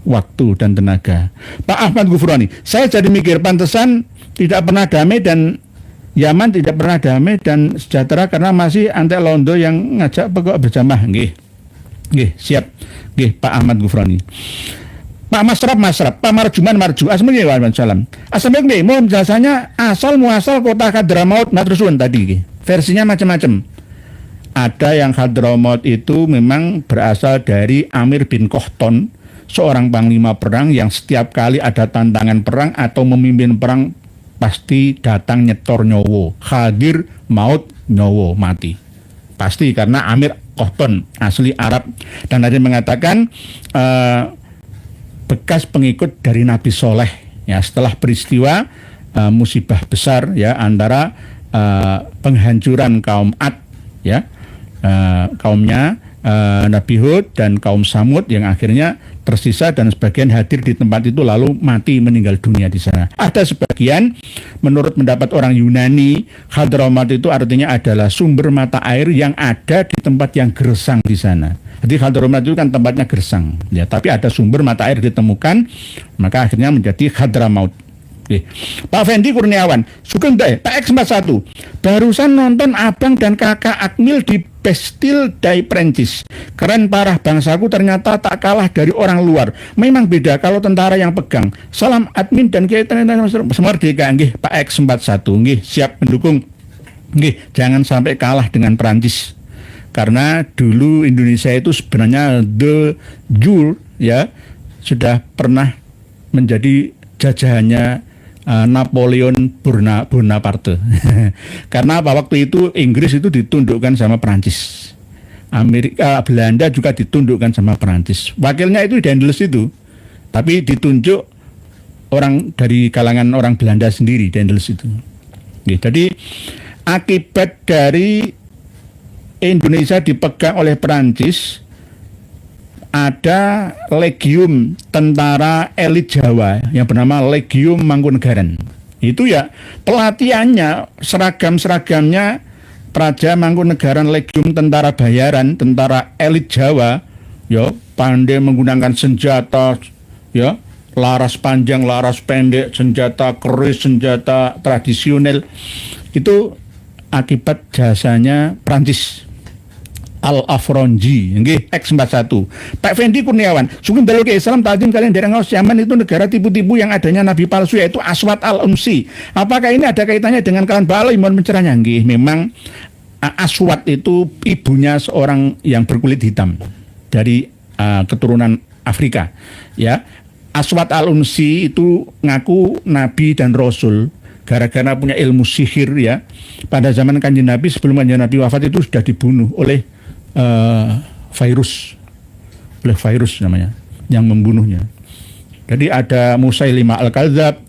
S1: waktu dan tenaga. Pak Ahmad Ghufrani, saya jadi mikir pantesan tidak pernah damai dan Yaman tidak pernah damai dan sejahtera karena masih antek londo yang ngajak pokok berjamaah. Nggih. Nggih, siap. Nggih, Pak Ahmad Ghufrani. Pak Masrab, Pak Marjuman Marju. Assalamualaikum. Assalamualaikum nggih. Mohon penjelasannya asal muasal kota Hadramaut Matrasuun tadi nggih. Versinya macam-macam. Ada yang Hadramaut itu memang berasal dari Amir bin Kohton, seorang panglima perang yang setiap kali ada tantangan perang atau memimpin perang pasti datang nyetor nyowo, hadir maut nyowo mati. Pasti karena Amir Kohton asli Arab, dan ada yang mengatakan bekas pengikut dari Nabi Soleh ya, setelah peristiwa musibah besar ya antara penghancuran kaum Ad ya, kaumnya Nabi Hud dan kaum Samud yang akhirnya tersisa dan sebagian hadir di tempat itu lalu mati meninggal dunia di sana. Ada sebagian menurut pendapat orang Yunani, Hadramaut itu artinya adalah sumber mata air yang ada di tempat yang gersang di sana. Jadi Hadramaut itu kan tempatnya gersang ya, tapi ada sumber mata air ditemukan, maka akhirnya menjadi Hadramaut. Oke. Pak Fendi Kurniawan, Sugeng Pak X41, barusan nonton abang dan kakak Akmil di Bastille di Prancis. Keren parah, bangsaku ternyata tak kalah dari orang luar. Memang beda kalau tentara yang pegang. Salam admin dan kita semerdeka. Nggih, Pak X41, nggih, siap mendukung. Nggih, jangan sampai kalah dengan Prancis. Karena dulu Indonesia itu sebenarnya de jure ya, sudah pernah menjadi jajahannya Napoleon Bonaparte. Karena apa, waktu itu Inggris itu ditundukkan sama Perancis, Belanda juga ditundukkan sama Perancis. Wakilnya itu Daendels itu, tapi ditunjuk orang dari kalangan orang Belanda sendiri, Daendels itu. Jadi akibat dari Indonesia dipegang oleh Perancis, ada legium tentara elit Jawa yang bernama Legium Mangkunegaran. Itu ya pelatihannya, seragam-seragamnya Praja Mangkunegaran, Legium tentara bayaran, tentara elit Jawa, ya, pandai menggunakan senjata, ya, laras panjang, laras pendek, senjata keris, senjata tradisional. Itu akibat jasanya Prancis. Al-Afronji, nggih, X41. Pak Fendi Kurniawan, sugeng dalu ke Islam tajim kalian daerah ngaus Yaman itu negara tipu-tipu yang adanya nabi palsu yaitu Aswad Al-Unsi. Apakah ini ada kaitannya dengan kalian Balai? Mohon pencerahnya. Nggih, memang Aswad itu ibunya seorang yang berkulit hitam dari keturunan Afrika. Ya, Aswad Al-Unsi itu ngaku nabi dan rasul gara-gara punya ilmu sihir ya. Pada zaman Kanjeng Nabi, sebelum Kanjeng Nabi wafat itu sudah dibunuh oleh virus namanya yang membunuhnya. Jadi ada Musailimah Al-Kadzab,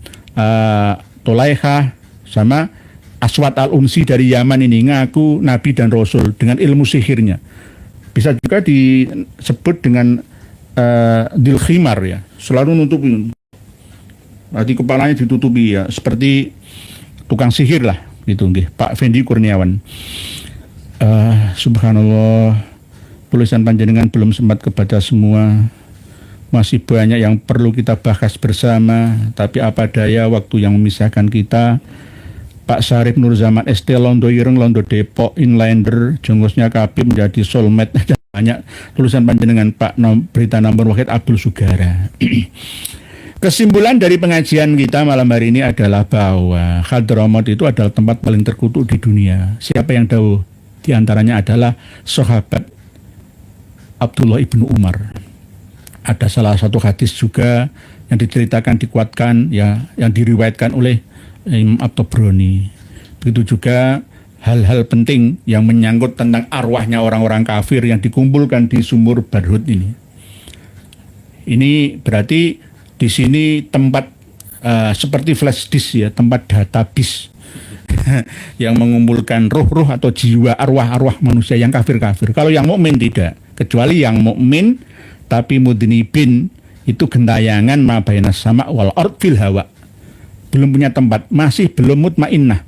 S1: Tolaihah, sama Aswad Al-Unsi dari Yaman ini ngaku nabi dan rasul dengan ilmu sihirnya. Bisa juga disebut dengan Dilkhimar ya, selalu nutupi, berarti kepalanya ditutupi ya, seperti tukang sihir lah gitu nggih. Pak Fendi Kurniawan. Subhanallah, tulisan panjenengan belum sempat kepada semua. Masih banyak yang perlu kita bahas bersama, tapi apa daya waktu yang memisahkan kita. Pak Sarif Nur Zaman ST Londo Ireng Londo Depok Inlander jongosnya Kabib menjadi soulmate. Banyak tulisan panjenengan. Pak Berita Nomor Wahid Abdul Sugara. Kesimpulan dari pengajian kita malam hari ini adalah bahwa Hadramaut itu adalah tempat paling terkutuk di dunia. Siapa yang tahu? Di antaranya adalah sahabat Abdullah ibnu Umar. Ada salah satu hadis juga yang diceritakan, dikuatkan, ya, yang diriwayatkan oleh Imam At-Tabrani. Begitu juga hal-hal penting yang menyangkut tentang arwahnya orang-orang kafir yang dikumpulkan di sumur Barhut ini. Ini berarti di sini tempat seperti flash disk ya, tempat database yang mengumpulkan ruh-ruh atau jiwa arwah-arwah manusia yang kafir-kafir. Kalau yang mukmin tidak, kecuali yang mukmin tapi mudnibin itu gentayangan ma bainas sama wal ard fil hawa. Belum punya tempat, masih belum mutmainnah,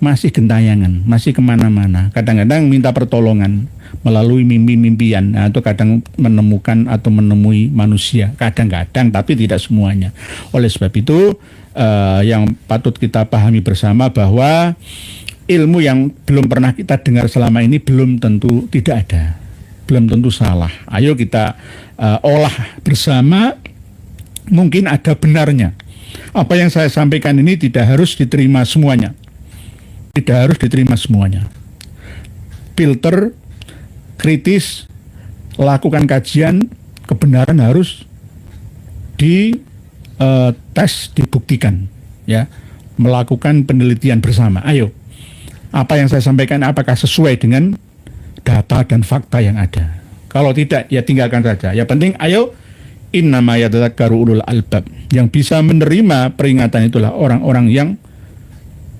S1: masih gentayangan, masih kemana-mana. Kadang-kadang minta pertolongan melalui mimpi-mimpian, atau kadang menemukan atau menemui manusia, kadang-kadang, tapi tidak semuanya. Oleh sebab itu yang patut kita pahami bersama bahwa ilmu yang belum pernah kita dengar selama ini belum tentu tidak ada, belum tentu salah. Ayo kita olah bersama, mungkin ada benarnya. Apa yang saya sampaikan ini tidak harus diterima semuanya, tidak harus diterima semuanya. Filter, kritis, lakukan kajian, kebenaran harus tes, dibuktikan, ya, melakukan penelitian bersama. Ayo, apa yang saya sampaikan apakah sesuai dengan data dan fakta yang ada? Kalau tidak, ya tinggalkan saja. Ya penting, ayo, innama yatadzakkaru ulul albab. Yang bisa menerima peringatan itulah orang-orang yang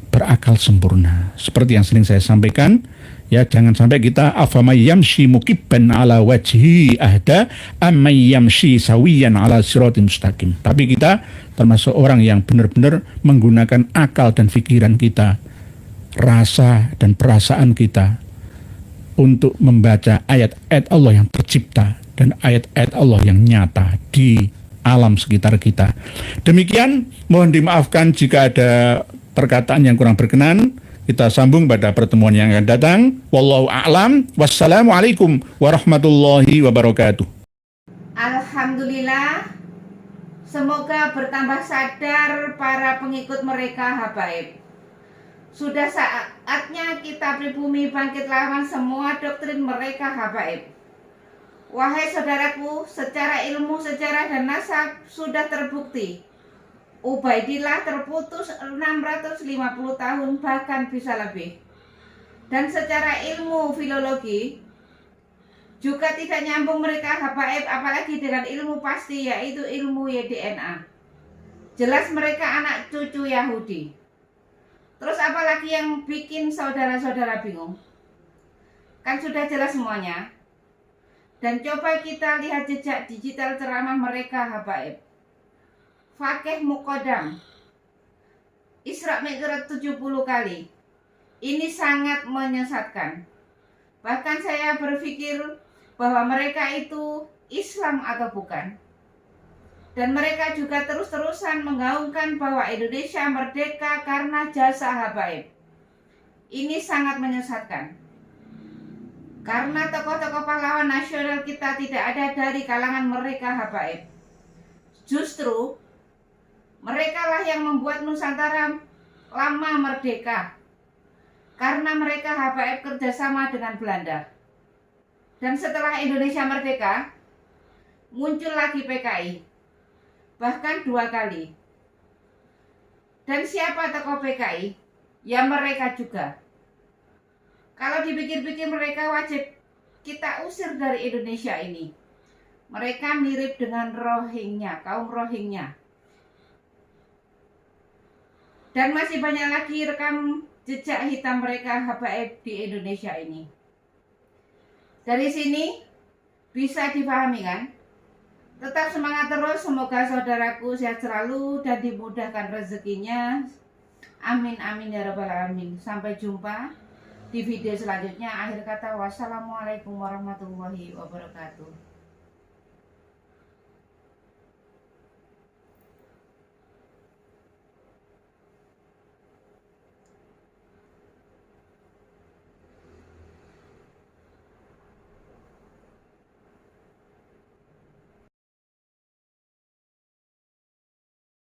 S1: berakal sempurna. Seperti yang sering saya sampaikan, ya, jangan sampai kita afamay yamshi mukibban ala wajhi ahda amay yamshi sawiyan ala siratim mustaqim. Tapi kita termasuk orang yang benar-benar menggunakan akal dan pikiran kita, rasa dan perasaan kita untuk membaca ayat-ayat Allah yang tercipta dan ayat-ayat Allah yang nyata di alam sekitar kita. Demikian, mohon dimaafkan jika ada perkataan yang kurang berkenan. Kita sambung pada pertemuan yang akan datang. Wallahu a'lam. Wassalamualaikum warahmatullahi wabarakatuh.
S2: Alhamdulillah, semoga bertambah sadar para pengikut mereka habaib. Sudah saatnya kita pribumi bangkit lawan semua doktrin mereka habaib. Wahai saudaraku, secara ilmu, sejarah dan nasab sudah terbukti Ubaidillah terputus 650 tahun, bahkan bisa lebih. Dan secara ilmu filologi juga tidak nyambung mereka habaib, apalagi dengan ilmu pasti, yaitu ilmu YDNA. Jelas mereka anak cucu Yahudi. Terus apalagi yang bikin saudara-saudara bingung? Kan sudah jelas semuanya. Dan coba kita lihat jejak digital ceramah mereka habaib. Fakih Muqaddam, Isra Mi'raj 70 kali. Ini sangat menyesatkan. Bahkan saya berpikir bahwa mereka itu Islam atau bukan. Dan mereka juga terus-terusan menggaungkan bahwa Indonesia merdeka karena jasa habaib. Ini sangat menyesatkan. Karena tokoh-tokoh pahlawan nasional kita tidak ada dari kalangan mereka habaib. Justru mereka lah yang membuat Nusantara lama merdeka. Karena mereka habaib kerjasama dengan Belanda. Dan setelah Indonesia merdeka, muncul lagi PKI. Bahkan 2 kali. Dan siapa tokoh PKI? Ya mereka juga. Kalau dipikir-pikir mereka wajib kita usir dari Indonesia ini. Mereka mirip dengan Rohingya, kaum Rohingya. Dan masih banyak lagi rekam jejak hitam mereka habaib di Indonesia ini. Dari sini bisa dipahami kan? Tetap semangat terus, semoga saudaraku sehat selalu dan dimudahkan rezekinya. Amin amin ya rabbal alamin. Sampai jumpa di video selanjutnya. Akhir kata, wassalamualaikum warahmatullahi wabarakatuh.